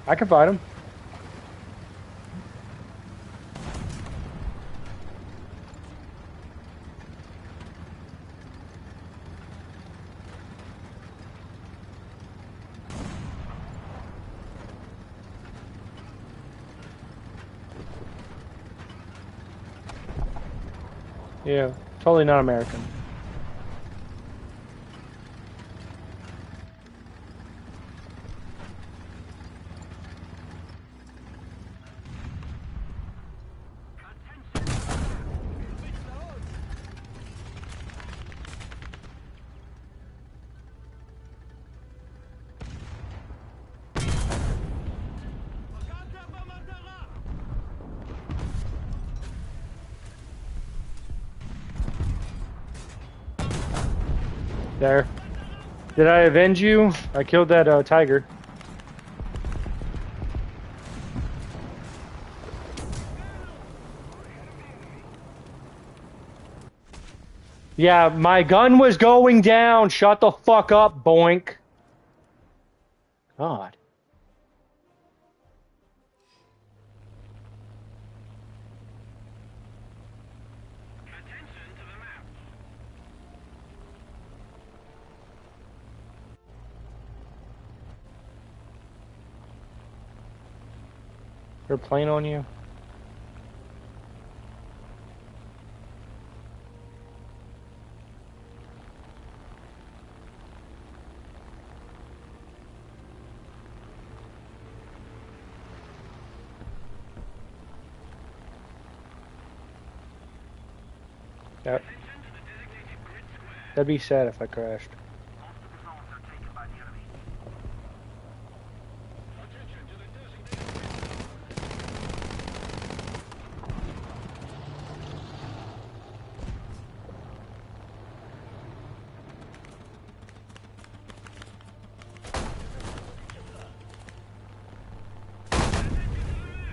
I can find him. Yeah, totally not American. There. Did I avenge you? I killed that tiger. Yeah, my gun was going down. Shut the fuck up, boink. God. They're playing on you. Yep. That'd be sad if I crashed.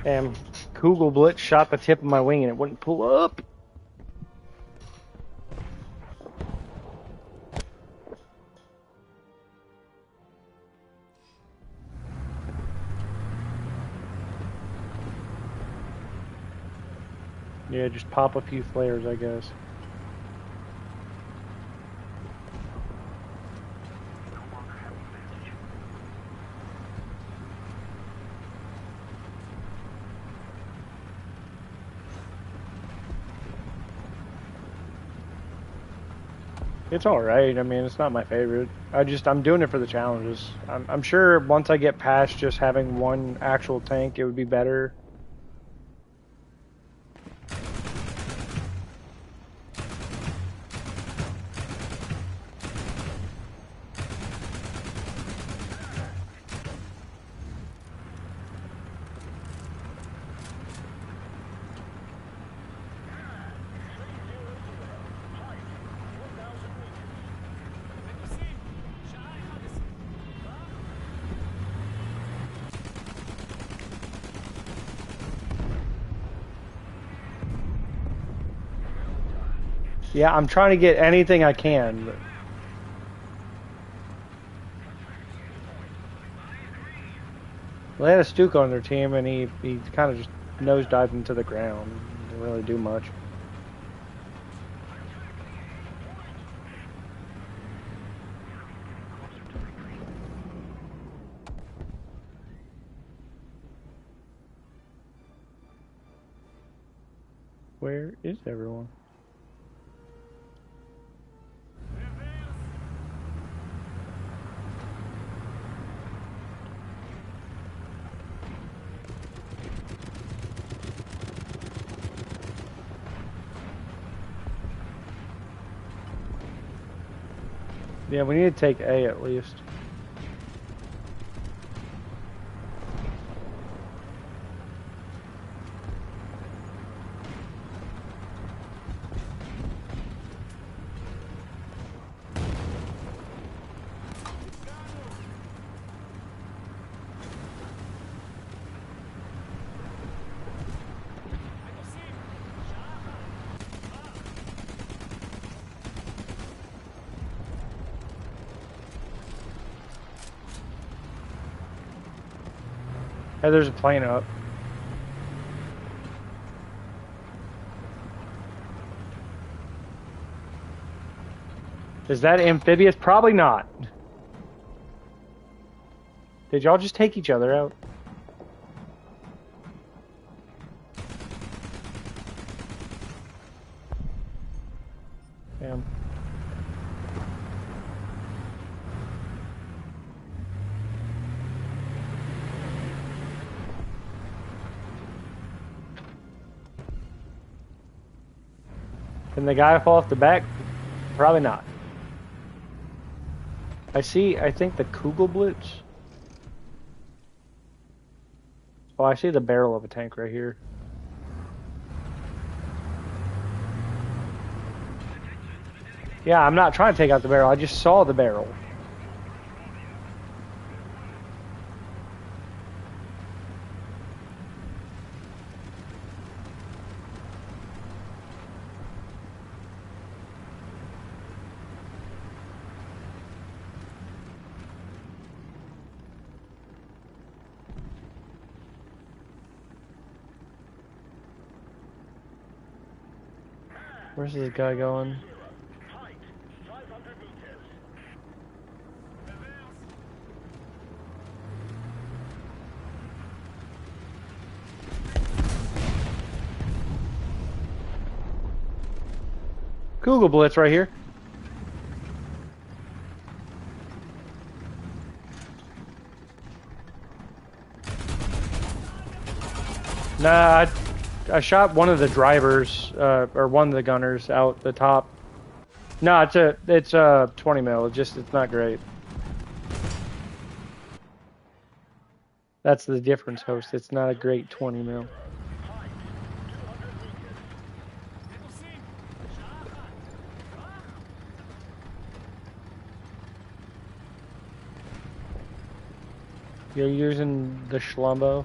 Damn, Kugel Blitz shot the tip of my wing and it wouldn't pull up. Yeah, just pop a few flares, I guess. It's alright. I mean, it's not my favorite. I'm doing it for the challenges. I'm sure once I get past just having one actual tank, it would be better. Yeah, I'm trying to get anything I can. Well, they had a Stuka on their team, and he kind of just nosedived into the ground. Didn't really do much. Where is everyone? Yeah, we need to take A at least. Hey, there's a plane up. Is that amphibious? Probably not. Did y'all just take each other out? Damn. Can the guy fall off the back? Probably not. I think the Kugelblitz. Oh, I see the barrel of a tank right here. Yeah, I'm not trying to take out the barrel. I just saw the barrel. Where's this guy going? Kugelblitz right here. Nah, I shot one of the drivers, or one of the gunners out the top. No, it's a 20 mil. It's not great. That's the difference, host. It's not a great 20 mil. You're using the Schlumbo.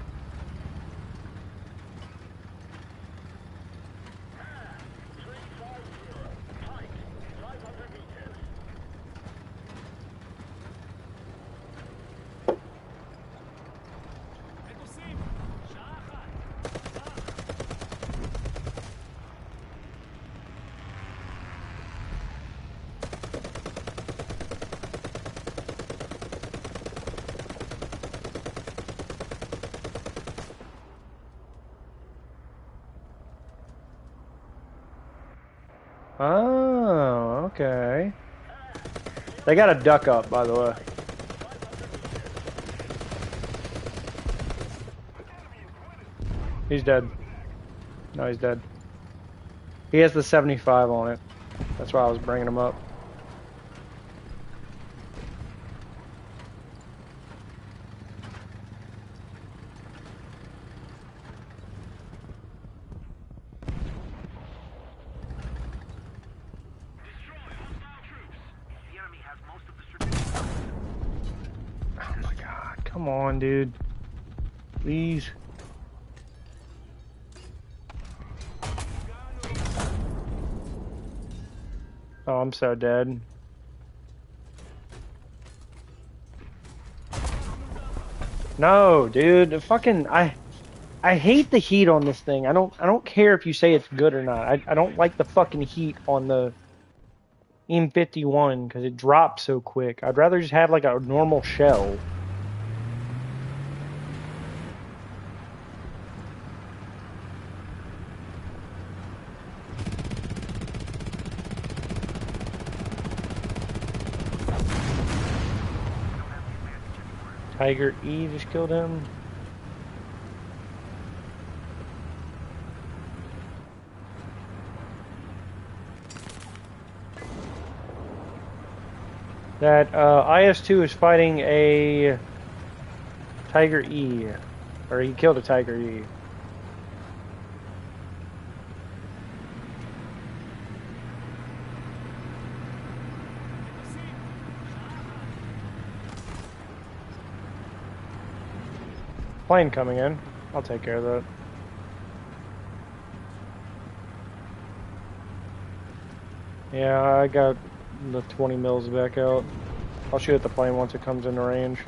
Oh, okay. They got a duck up, by the way. He's dead. No, he's dead. He has the 75 on it. That's why I was bringing him up. Oh my god, come on, dude. Please. Oh, I'm so dead. No, dude. Fucking I hate the heat on this thing. I don't care if you say it's good or not. I don't like the fucking heat on the M51 because it drops so quick. I'd rather just have like a normal shell. Tiger E just killed him. that IS-2 is fighting a Tiger E, or he killed a Tiger E. Plane coming in. I'll take care of that. Yeah, I got the 20 mils back out. I'll shoot at the plane once it comes into range.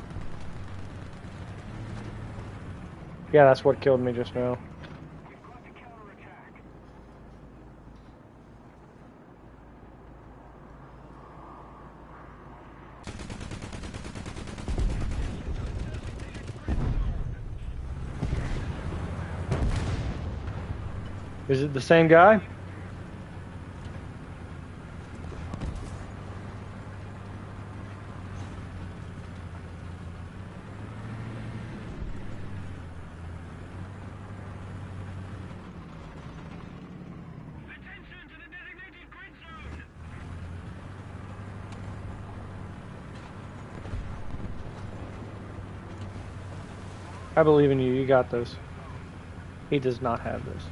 Yeah, that's what killed me just now. Is it the same guy? I believe in you. You got this. He does not have this.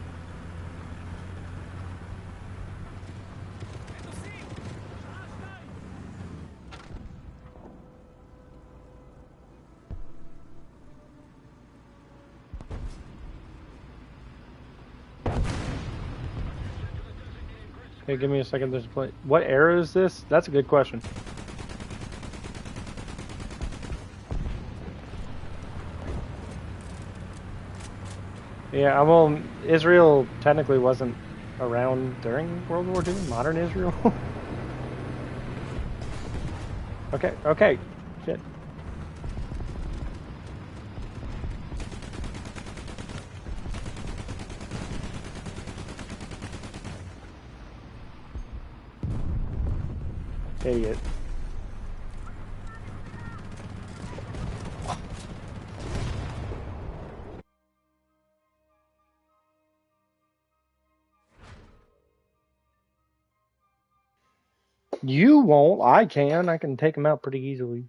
Okay, give me a second. There's a play. What era is this? That's a good question. Yeah, well, Israel technically wasn't around during World War II. Modern Israel. Okay, okay. Shit. Idiot. You won't. I can. I can take him out pretty easily.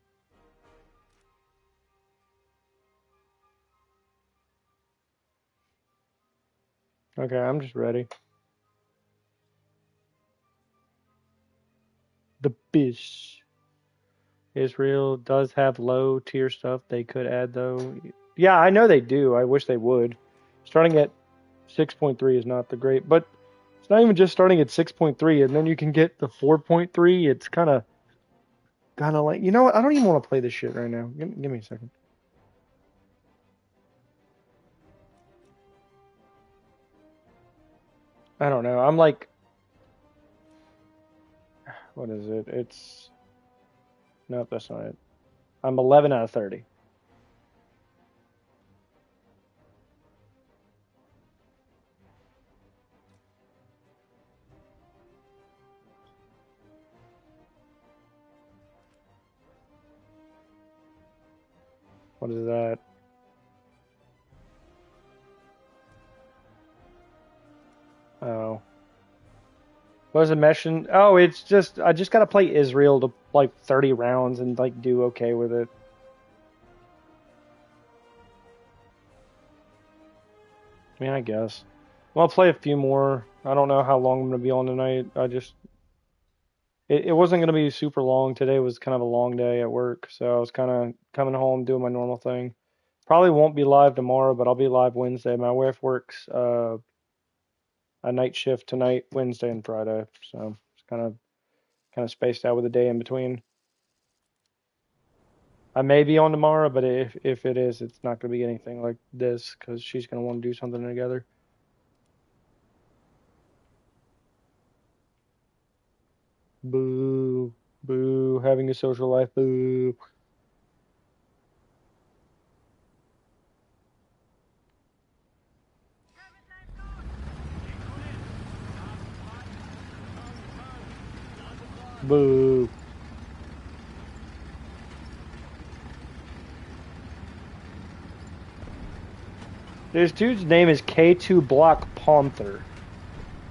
Okay, I'm just ready. The bish. Israel does have low tier stuff they could add though. Yeah, I know they do. I wish they would. Starting at 6.3 is not the great, but it's not even just starting at 6.3 and then you can get the 4.3. It's kind of like, you know what? I don't even want to play this shit right now. Give me a second. I don't know. I'm like, what is it? It's, nope, that's not it. I'm 11 out of 30. What is that? Oh. What is it mentioned? Oh, it's just, I just gotta play Israel to like 30 rounds and like do okay with it. I mean, I guess. Well, I'll play a few more. I don't know how long I'm gonna be on tonight. It wasn't gonna be super long. Today was kind of a long day at work, so I was kind of coming home doing my normal thing. Probably won't be live tomorrow, but I'll be live Wednesday. My wife works a night shift tonight, Wednesday and Friday, so it's kind of spaced out with a day in between. I may be on tomorrow, but if it is, it's not gonna be anything like this because she's gonna want to do something together. Boo, boo, having a social life, boo. Boo. This dude's name is K2 Block Panther.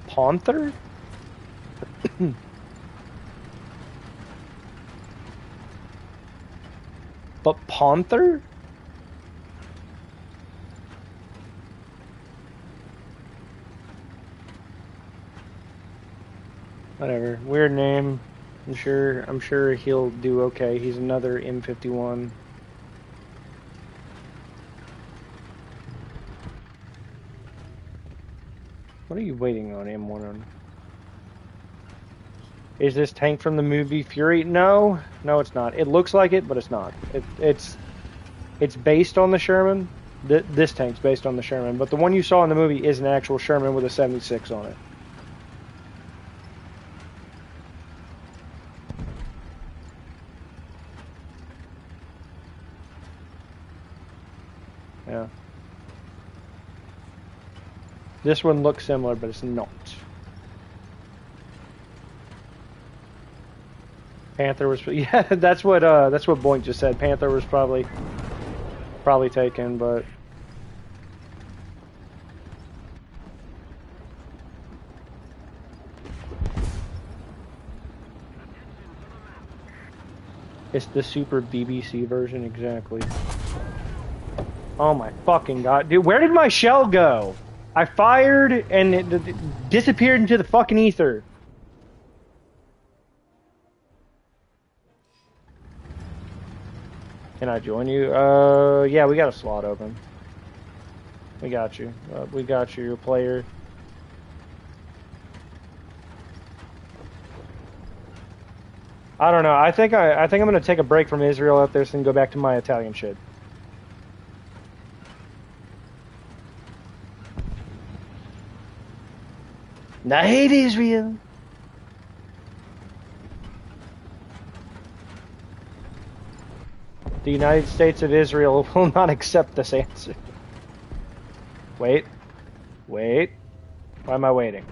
Panther? But Panther? Whatever. Weird name. I'm sure he'll do okay. He's another M51. What are you waiting on, M1 on? Is this tank from the movie Fury? No, no, it's not. It looks like it, but it's not. It's based on the Sherman. This tank's based on the Sherman, but the one you saw in the movie is an actual Sherman with a 76 on it. Yeah. This one looks similar, but it's not. Panther was, yeah, that's what Boink just said. Panther was probably taken, but it's the super BBC version, exactly. Oh my fucking god, dude, where did my shell go? I fired and it disappeared into the fucking ether. Can I join you? Yeah, we got a slot open. We got you. We got you, you're a player. I don't know. I think I'm gonna take a break from Israel after this and go back to my Italian shit. I hate Israel. The United States of Israel will not accept this answer. Wait. Wait. Why am I waiting?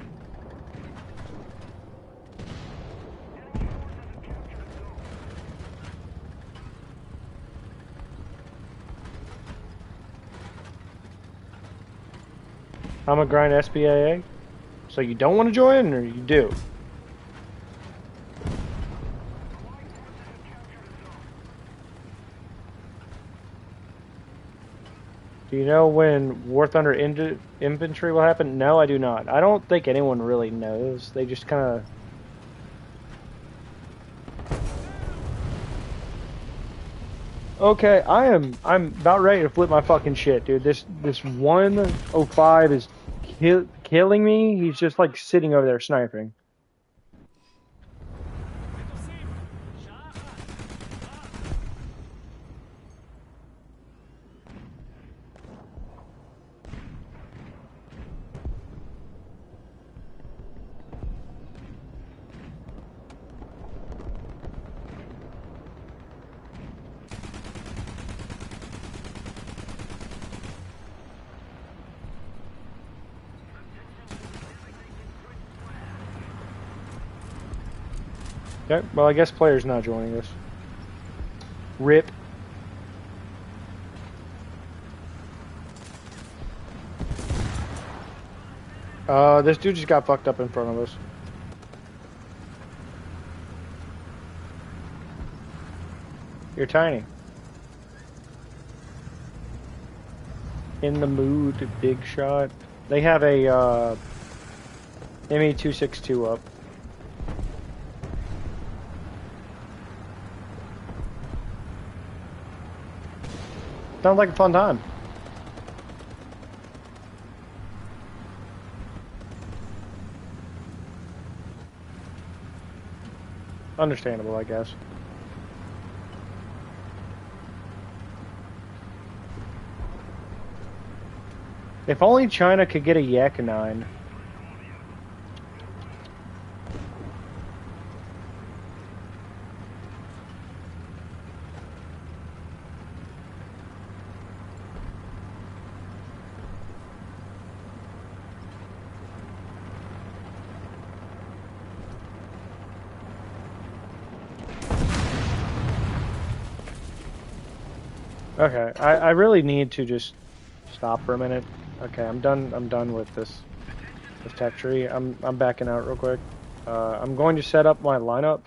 I'm a grind SPAA. So you don't want to join, or you do? Do you know when War Thunder infantry will happen? No, I do not. I don't think anyone really knows. They just kind of... Okay, I'm about ready to flip my fucking shit, dude. This 105 is killing me. He's just like sitting over there sniping. Okay, well, I guess player's not joining us. RIP. This dude just got fucked up in front of us. You're tiny. In the mood, big shot. They have a, ME-262 up. Sounds like a fun time. Understandable, I guess. If only China could get a Yak 9. Okay, I really need to just stop for a minute. Okay, I'm done with this tech tree. I'm backing out real quick. I'm going to set up my lineup.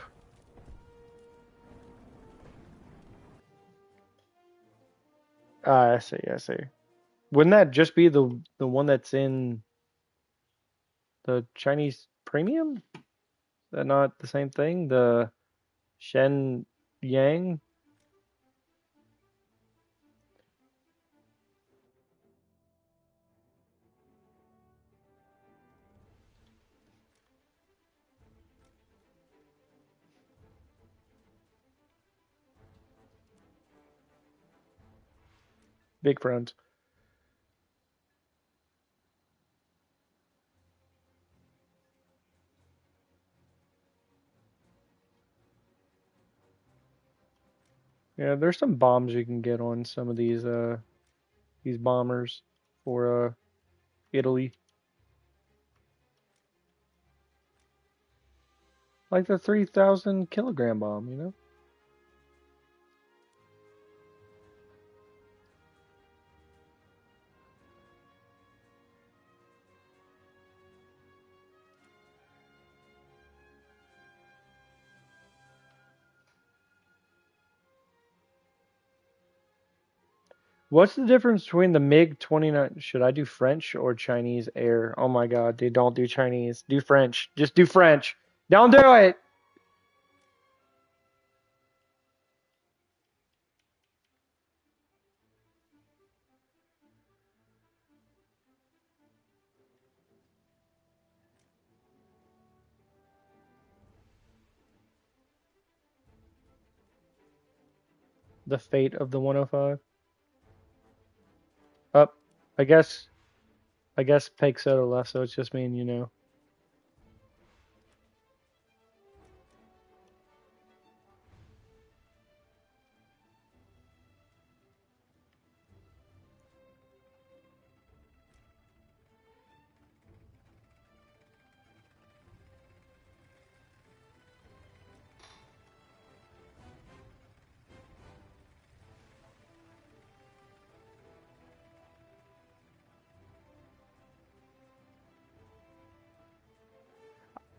I see, I see. Wouldn't that just be the one that's in the Chinese premium? Is that not the same thing? The Shen Yang? Big friends. Yeah, there's some bombs you can get on some of these bombers for Italy. Like the 3,000 kilogram bomb, you know? What's the difference between the MiG 29? Should I do French or Chinese air? Oh my god, dude, don't do Chinese. Do French. Just do French. Don't do it! The fate of the 105. Up. I guess Peg Soda left, so it's just me and you know.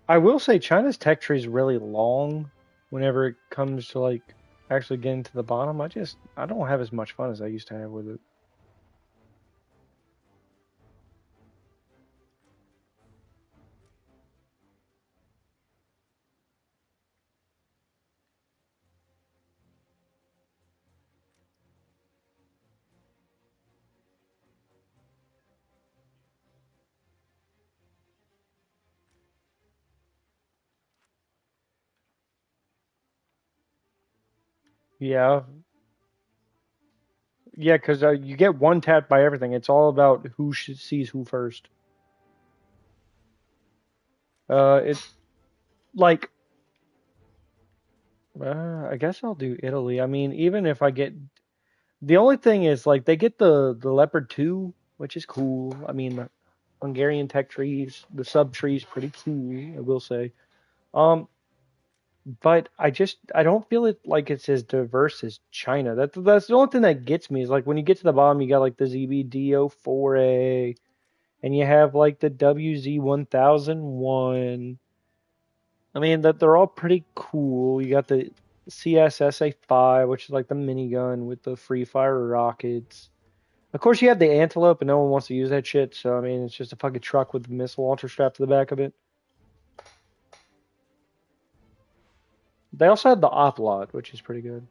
I will say China's tech tree is really long whenever it comes to like actually getting to the bottom. I don't have as much fun as I used to have with it. Yeah, yeah, because you get one tapped by everything. It's all about who sees who first. It's like I guess I'll do Italy. I mean, even if I get the only thing is like they get the Leopard 2, which is cool. I mean, the Hungarian tech trees, the sub trees, pretty cool. I will say. Um, but I don't feel it like it's as diverse as China. That's the only thing that gets me is like when you get to the bottom, you got like the ZBDO4A, and you have like the WZ1001. I mean that they're all pretty cool. You got the CSSA5, which is like the minigun with the free fire rockets. Of course, you have the Antelope, and no one wants to use that shit. So I mean, it's just a fucking truck with a missile launcher strapped to the back of it. They also have the Oplot, which is pretty good.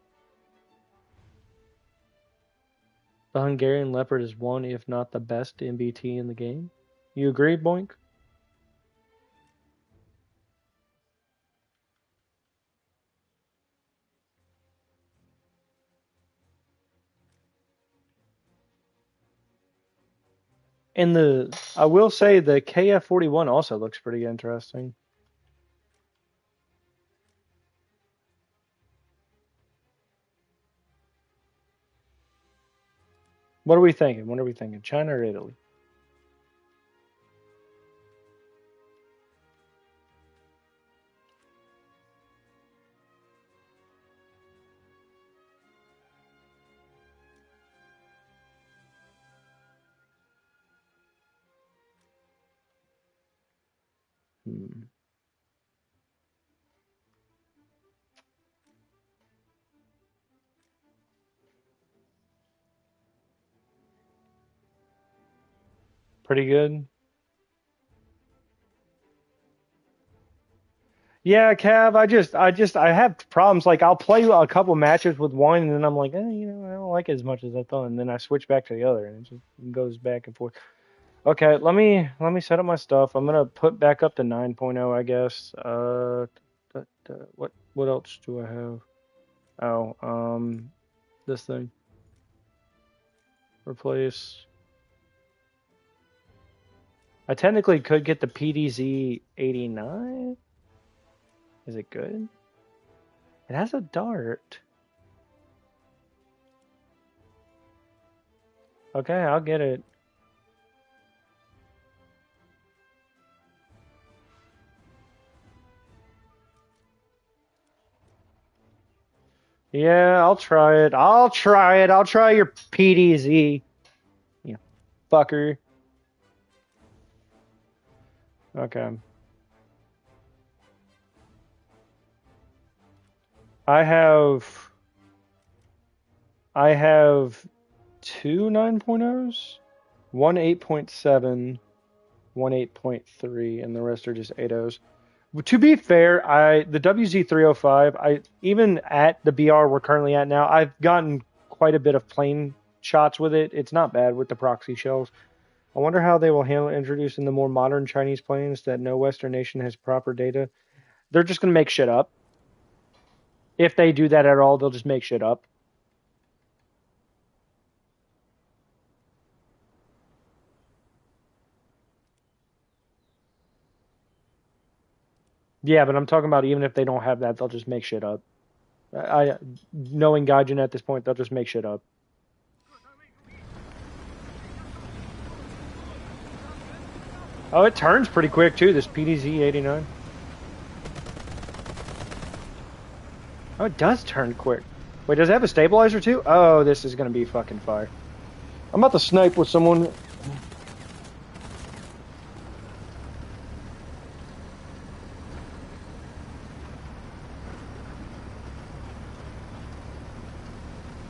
The Hungarian Leopard is one, if not the best MBT in the game. You agree, Boink? And I will say the KF-41 also looks pretty interesting. What are we thinking? What are we thinking? China or Italy? Hmm. Pretty good. Yeah, Cav, I have problems. Like, I'll play a couple matches with one, and then I'm like, I don't like it as much as I thought, and then I switch back to the other, and it just goes back and forth. Okay, let me set up my stuff. I'm gonna put back up to 9.0, I guess. What else do I have? Oh, this thing. Replace. I technically could get the PDZ 89. Is it good? It has a dart. Okay, I'll get it. Yeah, I'll try it. I'll try it. I'll try your PDZ. You fucker. Okay. I have I have two 9.0s, one 8.7, one 8.3, and the rest are just 8.0s. To be fair, the WZ305, I even at the BR we're currently at now, I've gotten quite a bit of plane shots with it. It's not bad with the proxy shells. I wonder how they will handle introducing the more modern Chinese planes that no Western nation has proper data. They're just gonna make shit up. If they do that at all, they'll just make shit up. Yeah, but I'm talking about even if they don't have that, they'll just make shit up. Knowing Gaijin at this point, they'll just make shit up. Oh, it turns pretty quick too, this PDZ 89. Oh, it does turn quick. Wait, does it have a stabilizer too? Oh, this is gonna be fucking fire. I'm about to snipe with someone.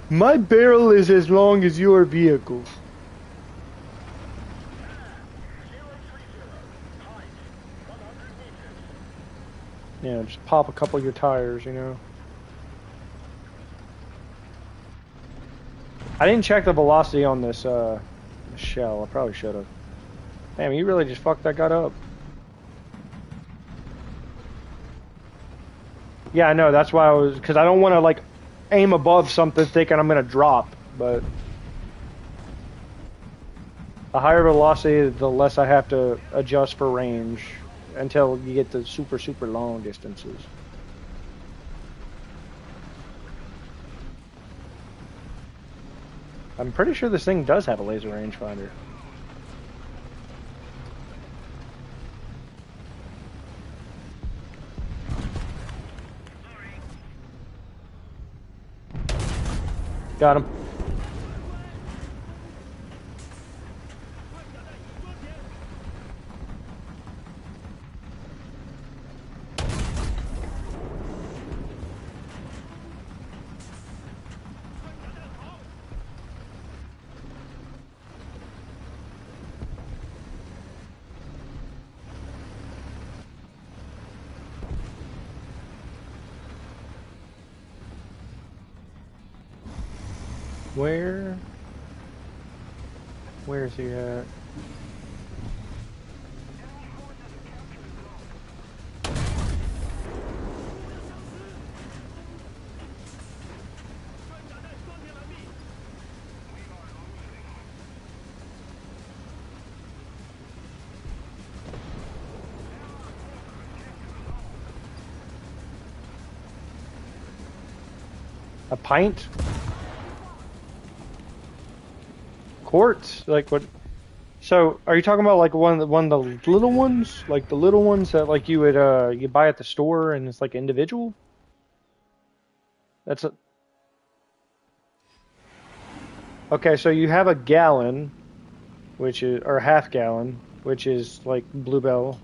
My barrel is as long as your vehicle. Yeah, just pop a couple of your tires, you know. I didn't check the velocity on this shell. I probably should have. Damn, you really just fucked that guy up. Yeah, I know. That's why I was, because I don't want to like aim above something thinking I'm gonna drop. But the higher velocity, the less I have to adjust for range until you get to super, super long distances. I'm pretty sure this thing does have a laser rangefinder. Got him. Where is he at? A pint? Quarts? Like what? So, are you talking about like one of the little ones, like the little ones that like you would you buy at the store and it's like individual? That's a Okay. So you have a gallon, which is or half gallon, which is like Bluebell.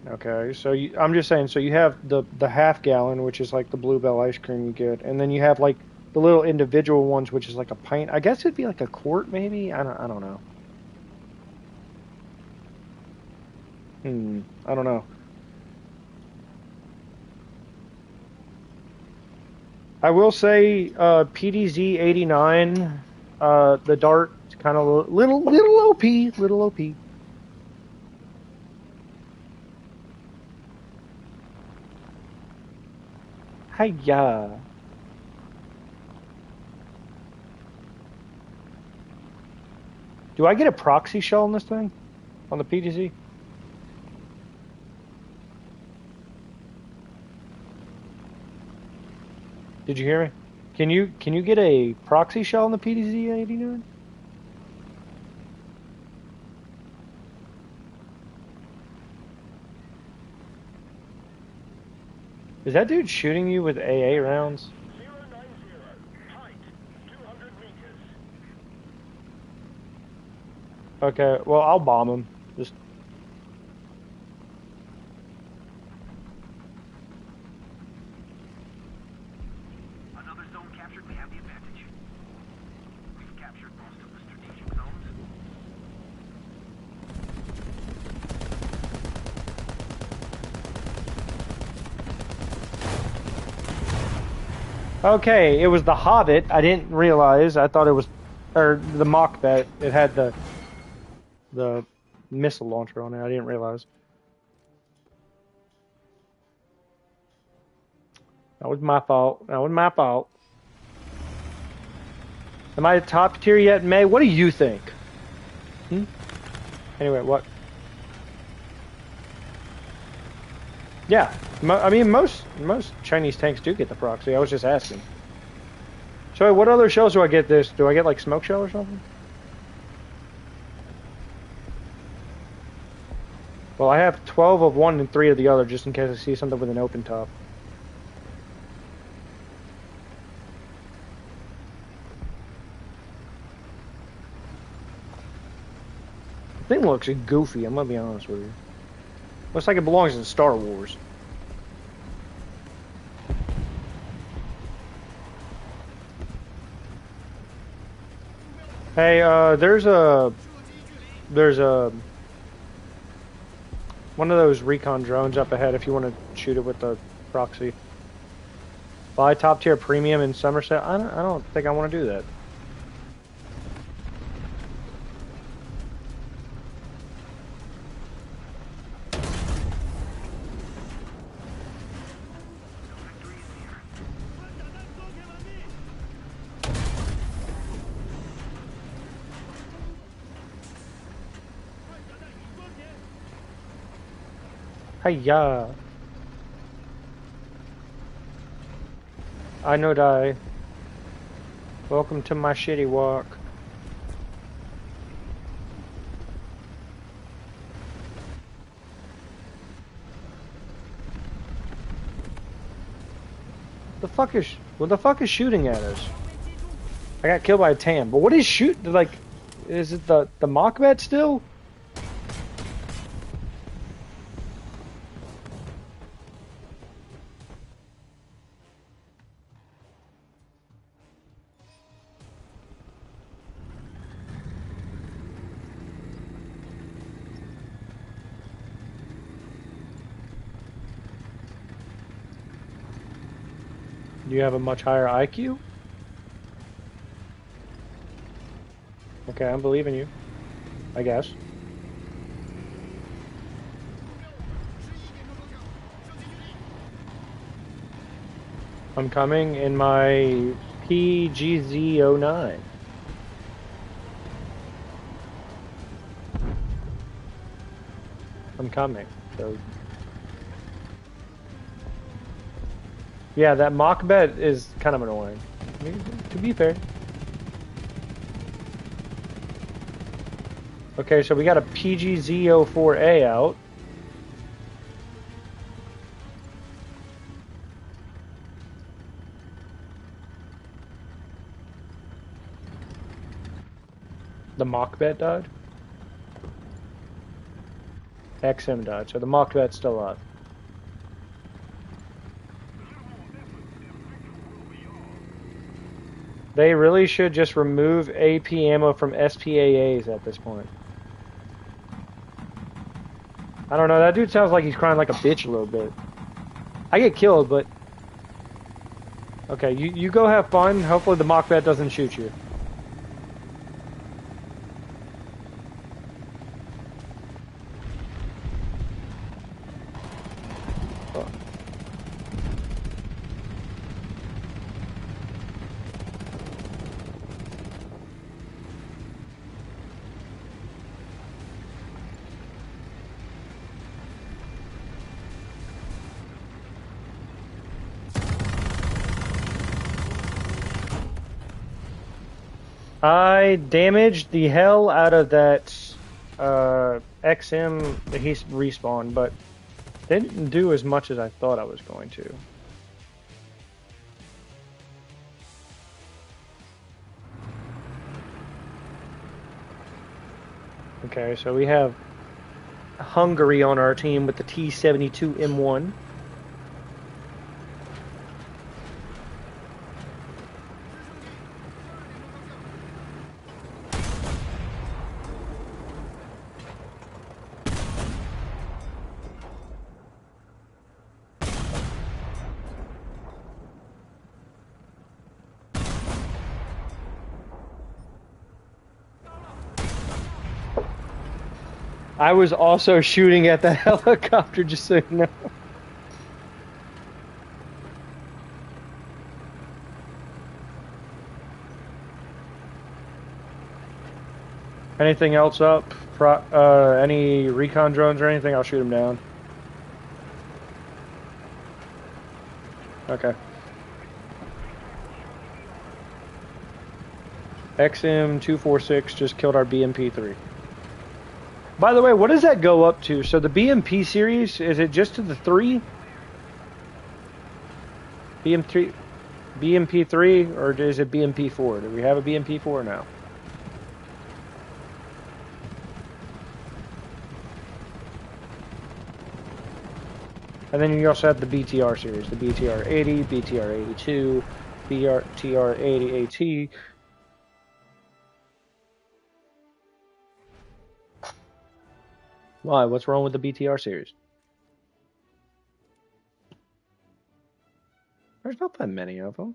Okay. So I'm just saying. So you have the half gallon, which is like the Bluebell ice cream you get, and then you have like the little individual ones, which is like a pint. I guess it'd be like a quart, maybe. I don't know. I don't know. I will say, PDZ 89, the dart, kind of little OP, little OP. Hiya. Do I get a proxy shell on this thing? On the PDZ? Did you hear me? Can you get a proxy shell on the PDZ 89? Is that dude shooting you with AA rounds?
090, height 200 meters.
Okay, well, I'll bomb him. Just
Another zone captured, we have the advantage. We've captured most of the strategic zones.
okay. It was the Hobbit. I didn't realize. I thought it was, or the mock bet. It had the missile launcher on it. I didn't realize. That was my fault. That was my fault. Am I top tier yet, May? What do you think? Anyway, what? Yeah, I mean most Chinese tanks do get the proxy. I was just asking. So what other shells do I get? This? Do I get like smoke shell or something? Well, I have 12 of one and 3 of the other, just in case I see something with an open top. The thing looks goofy, I'm gonna be honest with you. Looks like it belongs in Star Wars. Hey, there's a one of those recon drones up ahead if you want to shoot it with the proxy. Buy top tier premium in Somerset. I don't think I want to do that. Hiya. I know die. Welcome to my shitty walk. What the fuck is shooting at us? I got killed by a TAM, but what is like, is it the mock bet still? Do you have a much higher IQ? Okay, I'm believing you. I guess. I'm coming in my PGZ09. I'm coming, so... Yeah, that mock bet is kind of annoying. I mean, to be fair. Okay, so we got a PGZ04A out. The mock bet died? XM died, so the mock bet's still up. They really should just remove AP ammo from SPAAs at this point. I don't know. That dude sounds like he's crying like a bitch a little bit. I get killed, but okay. You go have fun. Hopefully the mock vet doesn't shoot you. I damaged the hell out of that XM that he respawned, but they didn't do as much as I thought I was going to. Okay, so we have Hungary on our team with the T-72M1. I was also shooting at the helicopter, just so you know. Anything else up? Any recon drones or anything? I'll shoot them down. Okay. XM246 just killed our BMP3. By the way, what does that go up to? So the BMP series, is it just to the 3? BMP3, or is it BMP4? Do we have a BMP4 now? And then you also have the BTR series, the BTR-80, BTR-82, BTR-80AT. Why? What's wrong with the BTR series? There's not that many of them.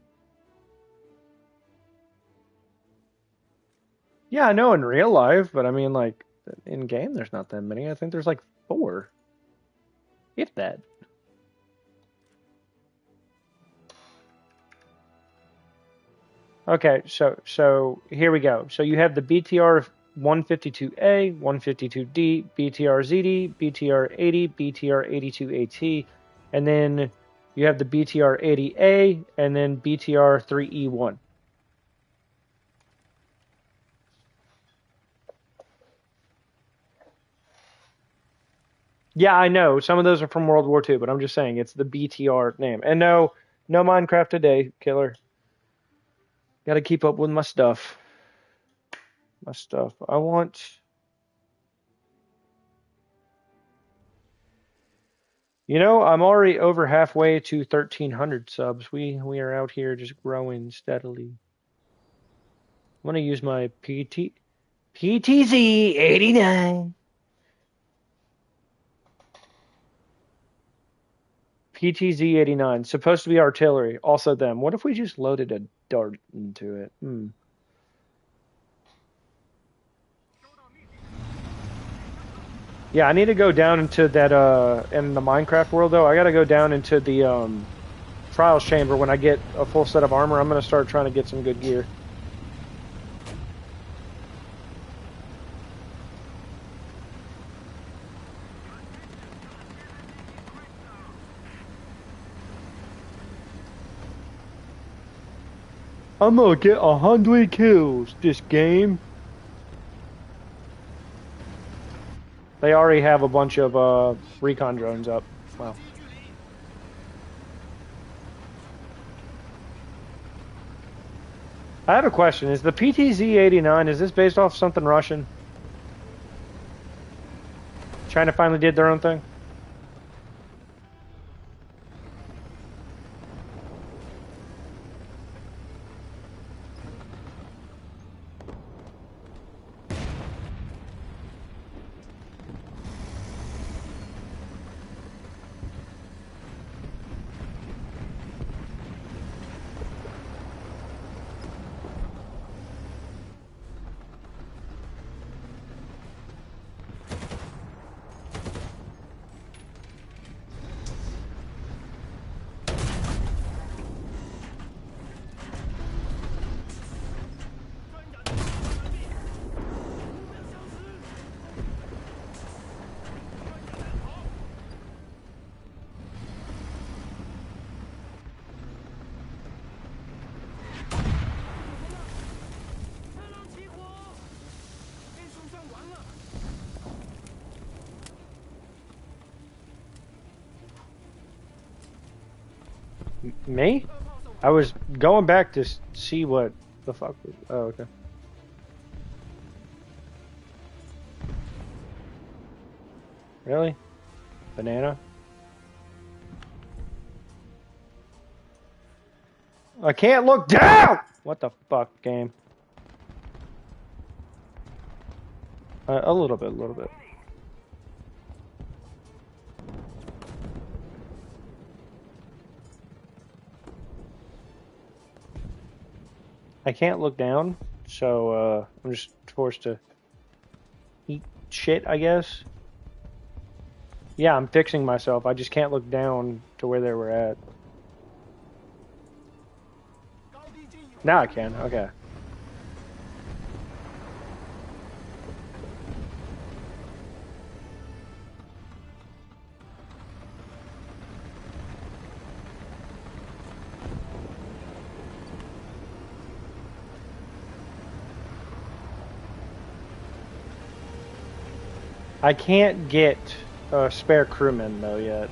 Yeah, I know in real life, but I mean, like, in game, there's not that many. I think there's like 4. If that. Okay, so here we go. So you have the BTR 152A, 152D, BTR ZD, BTR 80, BTR 82AT, and then you have the BTR 80A, and then BTR 3E1. Yeah, I know. Some of those are from World War II, but I'm just saying it's the BTR name. And no, no Minecraft today, killer. Got to keep up with my stuff. My stuff. I want. You know, I'm already over halfway to 1,300 subs. We are out here just growing steadily. I want to use my PTZ 89. PTZ 89. Supposed to be artillery. Also them. What if we just loaded a dart into it? Yeah, I need to go down into that, in the Minecraft world, though. I gotta go down into the, Trials Chamber when I get a full set of armor. I'm gonna start trying to get some good gear. I'm gonna get 100 kills this game. They already have a bunch of, recon drones up. Wow. I have a question. Is the PTZ-89, is this based off something Russian? China finally did their own thing? Me? I was going back to see what the fuck was. Oh, okay. Really? Banana? I can't look down! What the fuck, game? A little bit, a little bit. I can't look down, so I'm just forced to eat shit, I guess. Yeah, I'm fixing myself. I just can't look down to where they were at. Now I can. Okay. I can't get a spare crewman though yet.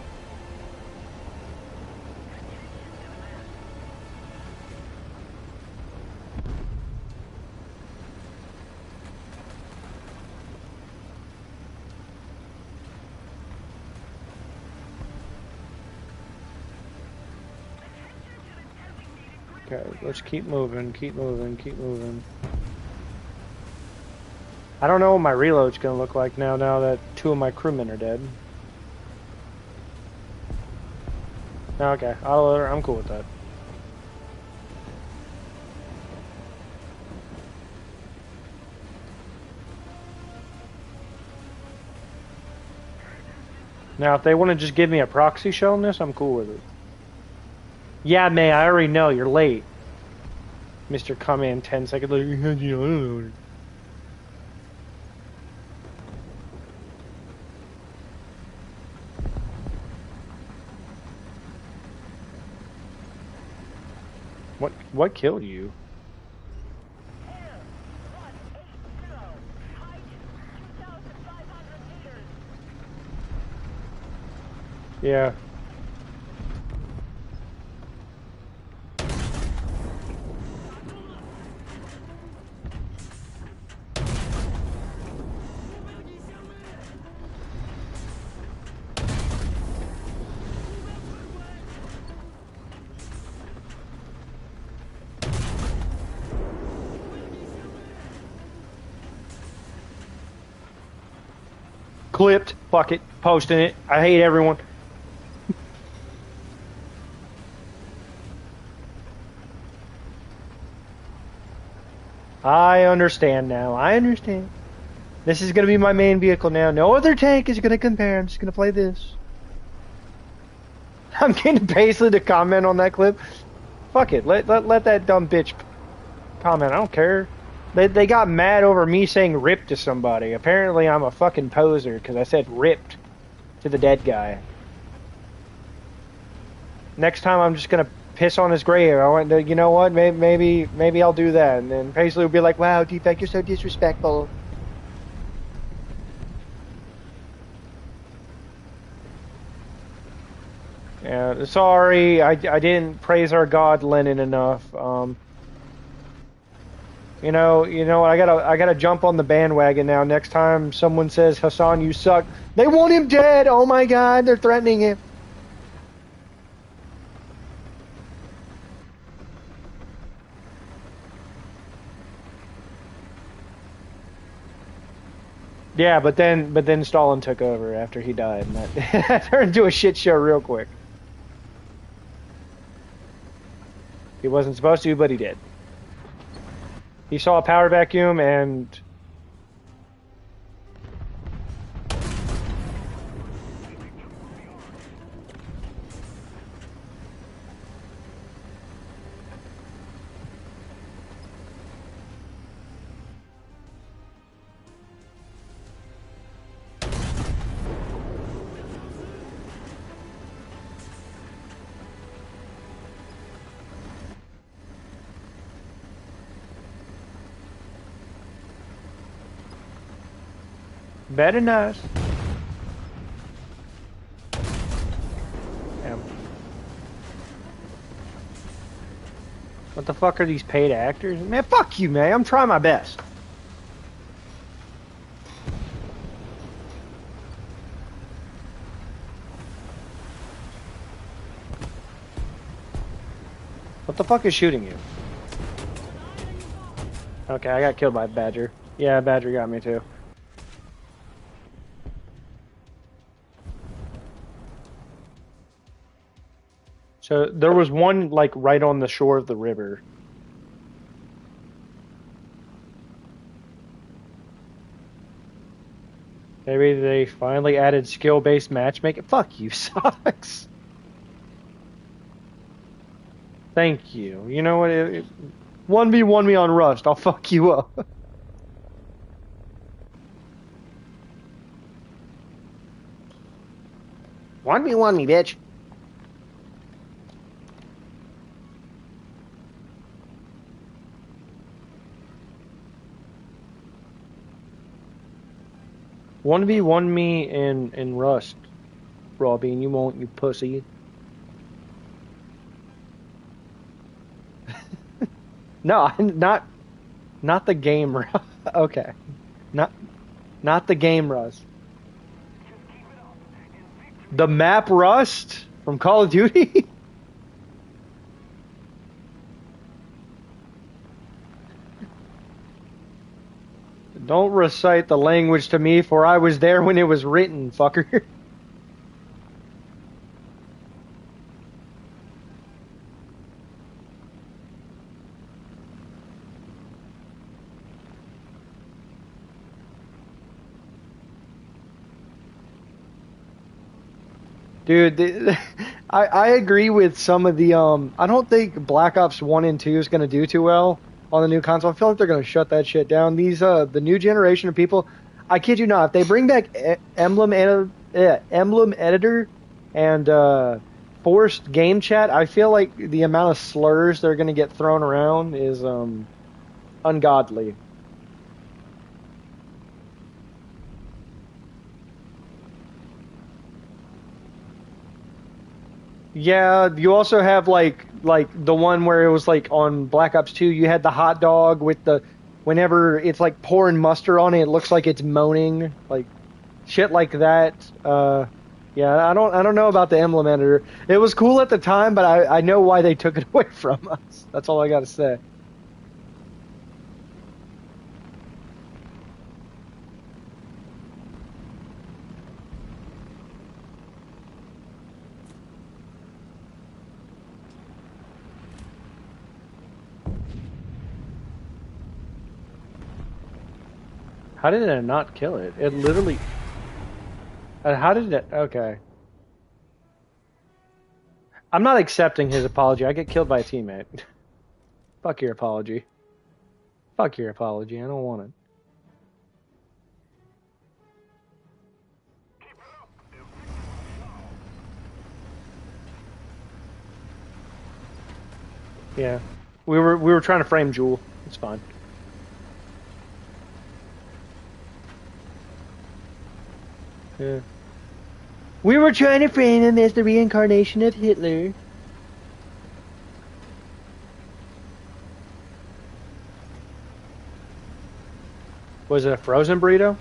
Okay, let's keep moving, keep moving, keep moving. I don't know what my reload's gonna look like now that two of my crewmen are dead. Okay, I'm cool with that. Now, if they want to just give me a proxy shell in this, I'm cool with it. Yeah, May, I already know, you're late. Mr. Come in 10 seconds later. What killed you? Yeah. Clipped. Fuck it. Posting it. I hate everyone. I understand now. I understand. This is going to be my main vehicle now. No other tank is going to compare. I'm just going to play this. I'm getting Paisley to comment on that clip. Fuck it. Let that dumb bitch comment. I don't care. They got mad over me saying rip to somebody. Apparently I'm a fucking poser because I said ripped to the dead guy. Next time I'm just gonna piss on his grave. I want to, you know what? Maybe I'll do that. And then Paisley will be like, "Wow, Defect, you're so disrespectful." Yeah, sorry, I didn't praise our god Lenin enough. You know, I gotta jump on the bandwagon now. Next time someone says, Hassan, you suck, they want him dead. Oh my God, they're threatening him. Yeah, but then Stalin took over after he died, and that turned into a shit show real quick. He wasn't supposed to, but he did. He saw a power vacuum and very nice. Damn. What the fuck are these paid actors? Man, fuck you, man. I'm trying my best. What the fuck is shooting you? Okay, I got killed by a badger. Yeah, badger got me too. So there was one like right on the shore of the river. Maybe they finally added skill-based matchmaking. Fuck you, sucks. Thank you. You know what? 1v1 me on Rust. I'll fuck you up. 1v1 me, bitch. 1v1 me in Rust, Robbie, and you won't, you pussy. No, not the game. Okay, not not the game Rust. The map Rust from Call of Duty. Don't recite the language to me, for I was there when it was written, fucker. Dude, I agree with some of the I don't think Black Ops 1 and 2 is going to do too well on the new console. I feel like they're going to shut that shit down. These the new generation of people, I kid you not, if they bring back Emblem Editor and forced game chat, I feel like the amount of slurs they're going to get thrown around is ungodly. Yeah, you also have like the one where it was like on Black Ops 2, you had the hot dog with the whenever it's like pouring mustard on it, it looks like it's moaning, like shit like that. Yeah, I don't know about the emblem editor. It was cool at the time, but I know why they took it away from us. That's all I got to say. How did it not kill it? It literally. How did it? Okay. I'm not accepting his apology. I get killed by a teammate. Fuck your apology. Fuck your apology. I don't want it. Yeah. We were trying to frame Jewel. It's fine. Yeah. We were trying to frame him as the reincarnation of Hitler. Was it a frozen burrito?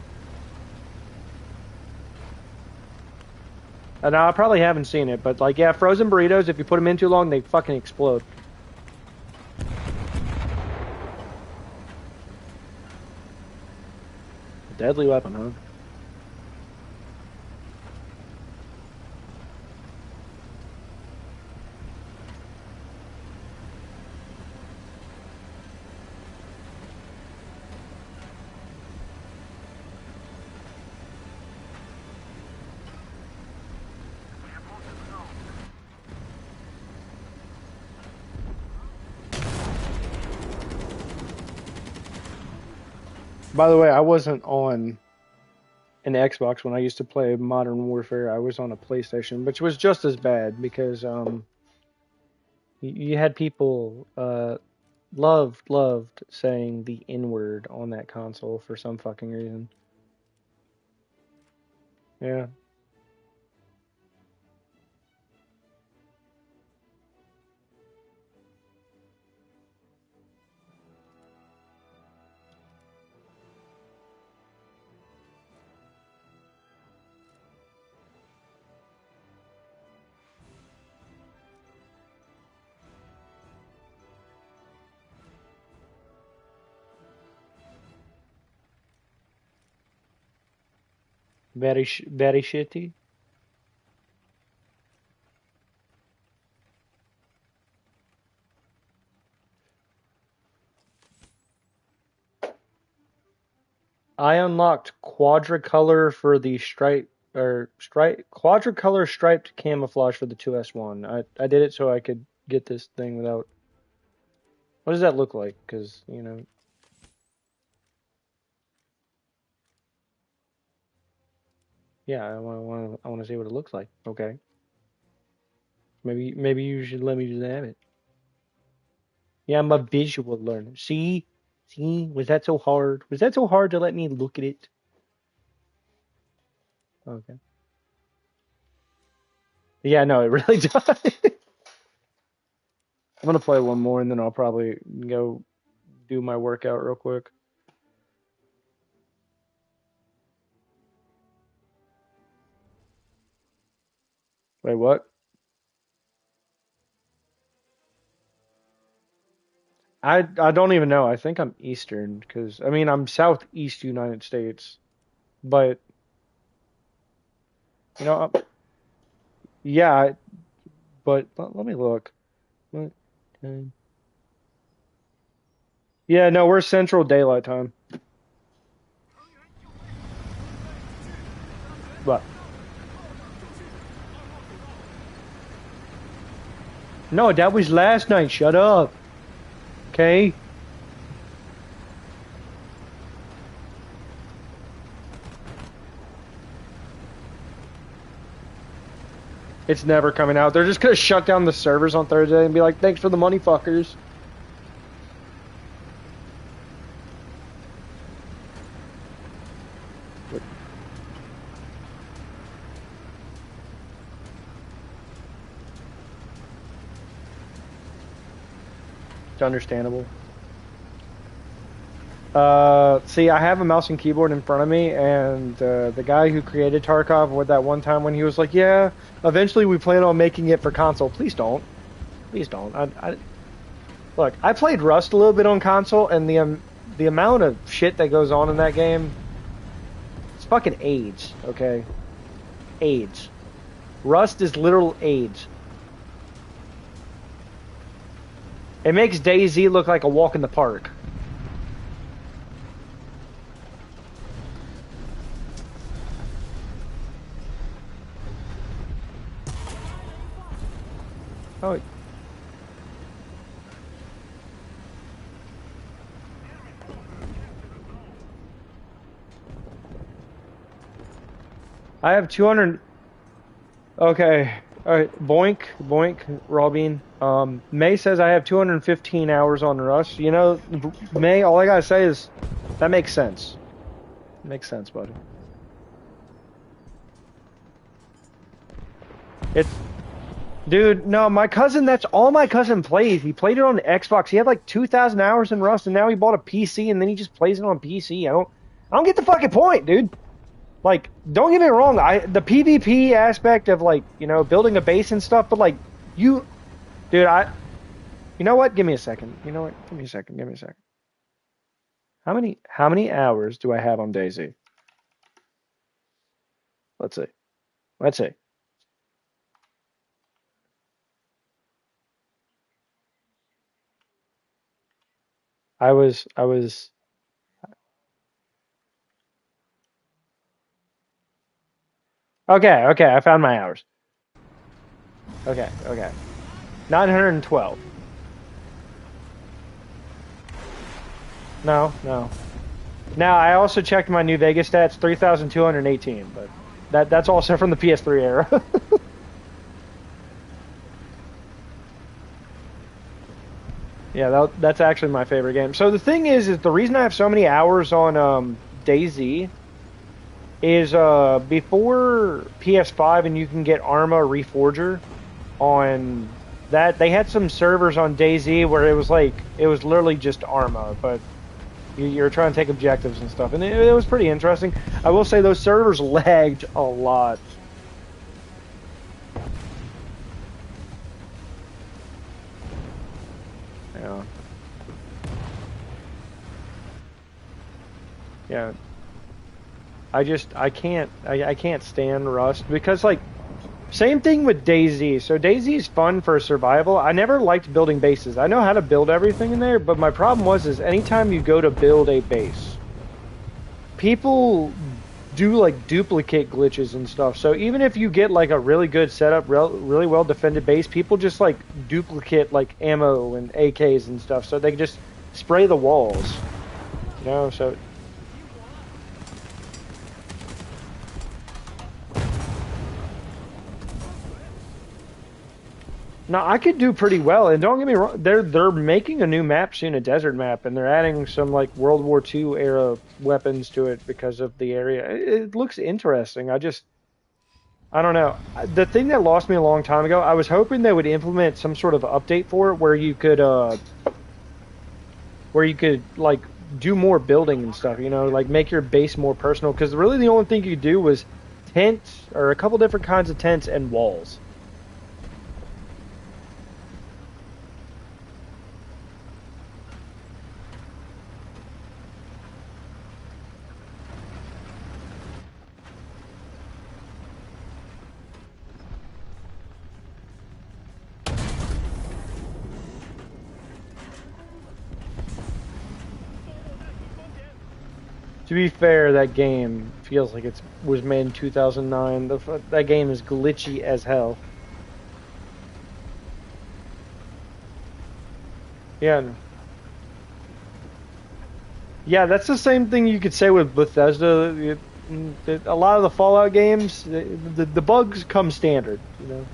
No, I probably haven't seen it, but like, yeah, frozen burritos, if you put them in too long, they fucking explode. Deadly weapon, huh? By the way, I wasn't on an Xbox when I used to play Modern Warfare. I was on a PlayStation, which was just as bad because you had people loved saying the N word on that console for some fucking reason. Yeah. Very shitty. I unlocked quadricolor for the stripe quadricolor striped camouflage for the 2S1. I did it so I could get this thing without. What does that look like? Because yeah, I want to see what it looks like. Okay, maybe you should let me just have it. Yeah, I'm a visual learner. See, was that so hard? Was that so hard to let me look at it? Okay. Yeah, no, it really does. I'm gonna play one more and then I'll probably go do my workout real quick. Wait, what? I don't even know. I think I'm Eastern because I mean I'm Southeast United States, but you know, yeah, but let me look. What time? Yeah, no, we're Central Daylight Time. But no, that was last night. Shut up. Okay? It's never coming out. They're just gonna shut down the servers on Thursday and be like, "Thanks for the money, fuckers." It's understandable. See, I have a mouse and keyboard in front of me, and the guy who created Tarkov with that one time when he was like, "Yeah, eventually we plan on making it for console." Please don't. Please don't. Look, I played Rust a little bit on console, and the amount of shit that goes on in that game, it's fucking AIDS. Okay, AIDS. Rust is literal AIDS. It makes DayZ look like a walk in the park. Oh, I have 200. Okay. All right. Boink, boink, Robin. May says I have 215 hours on Rust. You know, May, all I gotta say is that makes sense. Makes sense, buddy. It's, dude, no, my cousin, that's all my cousin plays. He played it on the Xbox. He had like 2,000 hours in Rust, and now he bought a PC, and then he just plays it on PC. I don't get the fucking point, dude. Like, don't get me wrong, the PvP aspect of like, building a base and stuff, but like you dude, you know what? Give me a second. You know what? Give me a second. Give me a second. How many hours do I have on Daisy? Let's see. Let's see. I was okay, okay, I found my hours. Okay, okay. 912. No, no. Now I also checked my New Vegas stats, 3,218, but that's also from the PS3 era. Yeah, that's actually my favorite game. So the thing is the reason I have so many hours on DayZ is before PS5 and you can get Arma Reforger on that. They had some servers on DayZ where it was literally just Arma, but you're trying to take objectives and stuff, and it was pretty interesting. I will say those servers lagged a lot. Yeah. Yeah. I can't stand Rust because like same thing with DayZ. So DayZ is fun for survival. I never liked building bases. I know how to build everything in there, but my problem is anytime you go to build a base, people do like duplicate glitches and stuff. So even if you get like a really good setup, really well defended base, people just like duplicate like ammo and AKs and stuff. So they can just spray the walls. You know, so now I could do pretty well, and don't get me wrong, they're making a new map soon, a desert map, and they're adding some like World War II era weapons to it because of the area. It looks interesting. I don't know. The thing that lost me a long time ago, I was hoping they would implement some sort of update for it where you could like do more building and stuff, you know, like make your base more personal because really the only thing you could do was tents or a couple different kinds of tents and walls. To be fair, that game feels like it was made in 2009. That game is glitchy as hell. Yeah. Yeah, that's the same thing you could say with Bethesda. A lot of the Fallout games, the bugs come standard, you know.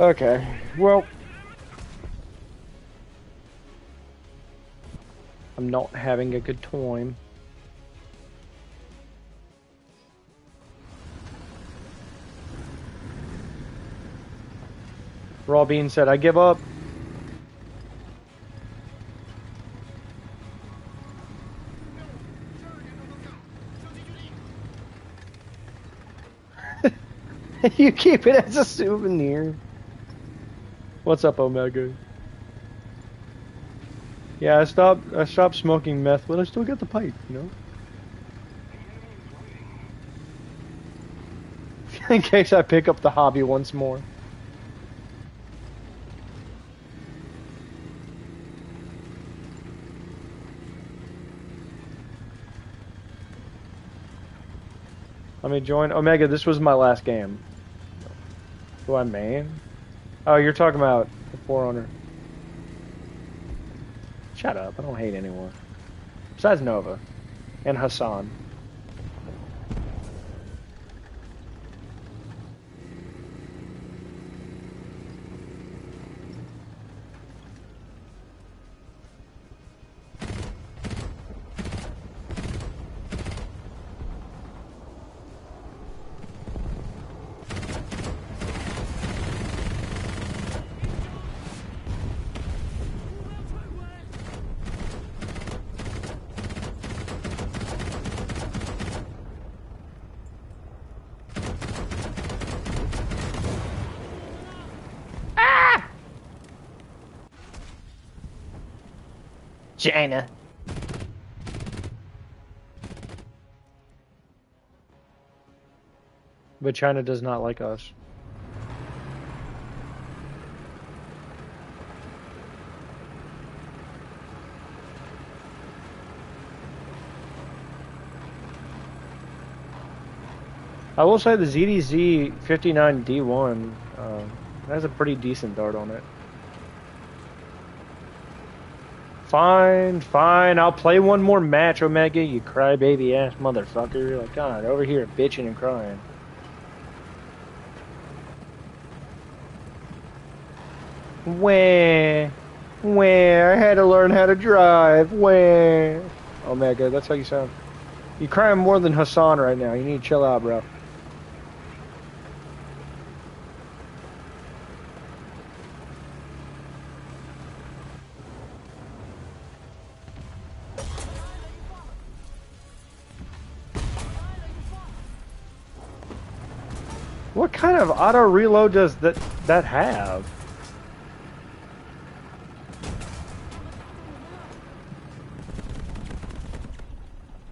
Okay, well, I'm not having a good time. Raw Bean said, I give up. You keep it as a souvenir. What's up, Omega? Yeah, I stopped smoking meth, but I still got the pipe, you know? In case I pick up the hobby once more. Let me join. Omega, this was my last game. Who I main? Oh, you're talking about the Forerunner. Shut up, I don't hate anyone. Besides Nova. And Hassan. China. But China does not like us. I will say the ZDZ 59D1 has a pretty decent dart on it. Fine, fine. I'll play one more match, Omega, you crybaby ass motherfucker. Like, God, over here bitching and crying. Where? Where? I had to learn how to drive. Where? Omega, that's how you sound. You're crying more than Hassan right now. You need to chill out, bro. What kind of auto reload does that have?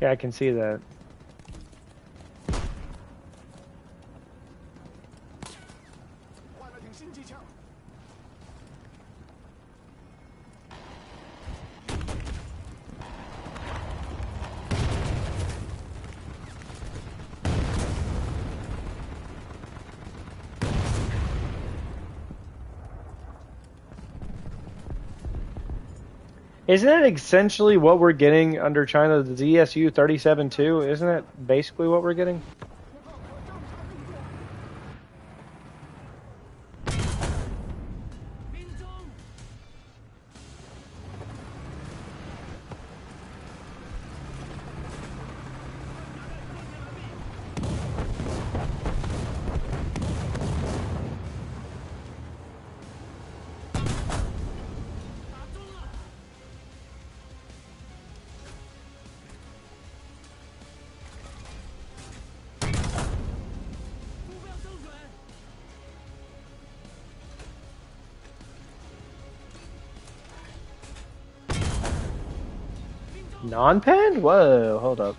Yeah, I can see that. Isn't it essentially what we're getting under China, the ZSU 37-2? Isn't that basically what we're getting? Non-panned? Whoa, hold up.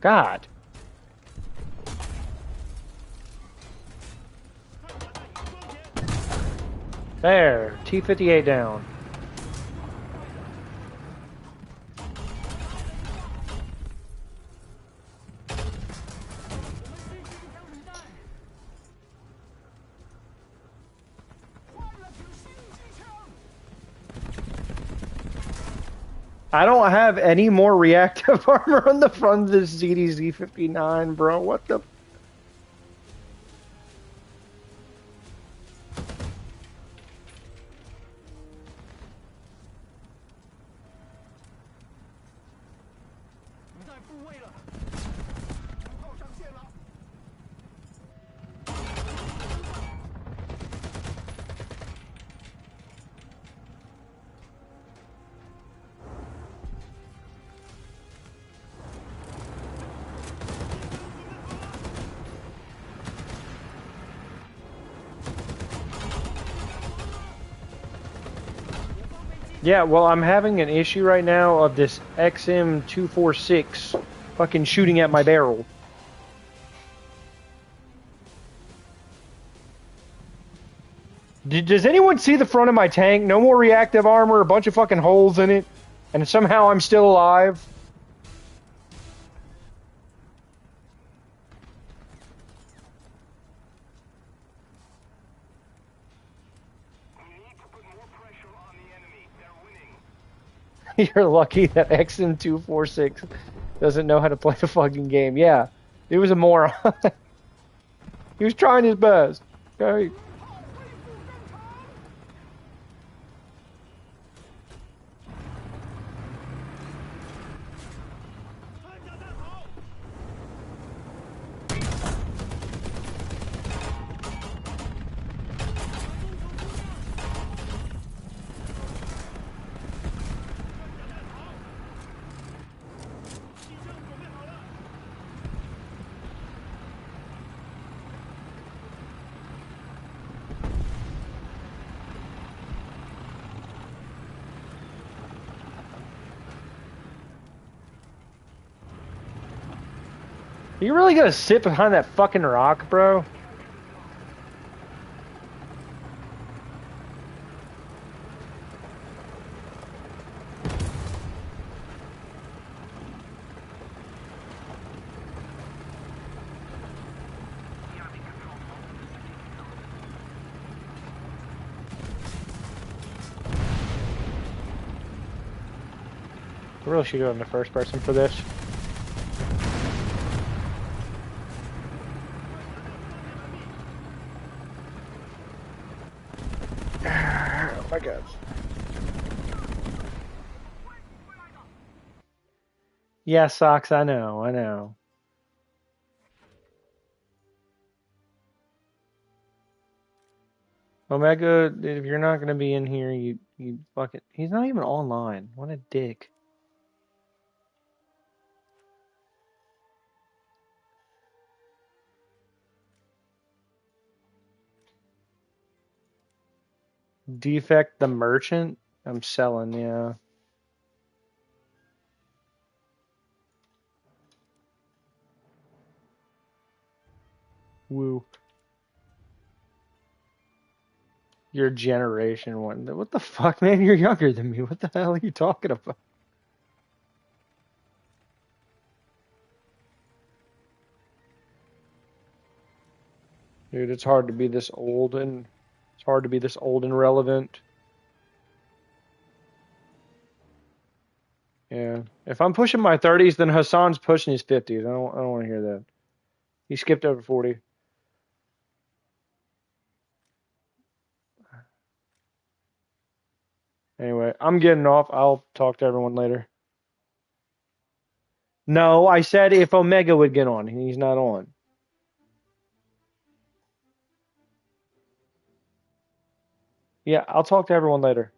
God. There, T-58 down. I don't have any more reactive armor on the front of this ZDZ-59, bro. What the... Yeah, well, I'm having an issue right now of this XM246 fucking shooting at my barrel. Does anyone see the front of my tank? No more reactive armor, a bunch of fucking holes in it, and somehow I'm still alive. You're lucky that XM246 doesn't know how to play the fucking game. Yeah, he was a moron. He was trying his best. Okay. You really gonna sit behind that fucking rock, bro? I really should go in the first person for this. Oh my god. Yeah, Socks, I know, I know. Omega, if you're not gonna be in here, you fucking. He's not even online. What a dick. Defect the merchant? I'm selling, yeah. Woo. Your generation one. What the fuck, man? You're younger than me. What the hell are you talking about? Dude, it's hard to be this old and it's hard to be this old and relevant. Yeah. If I'm pushing my 30s, then Hassan's pushing his 50s. I don't want to hear that. He skipped over 40. Anyway, I'm getting off. I'll talk to everyone later. No, I said if Omega would get on. He's not on. Yeah, I'll talk to everyone later.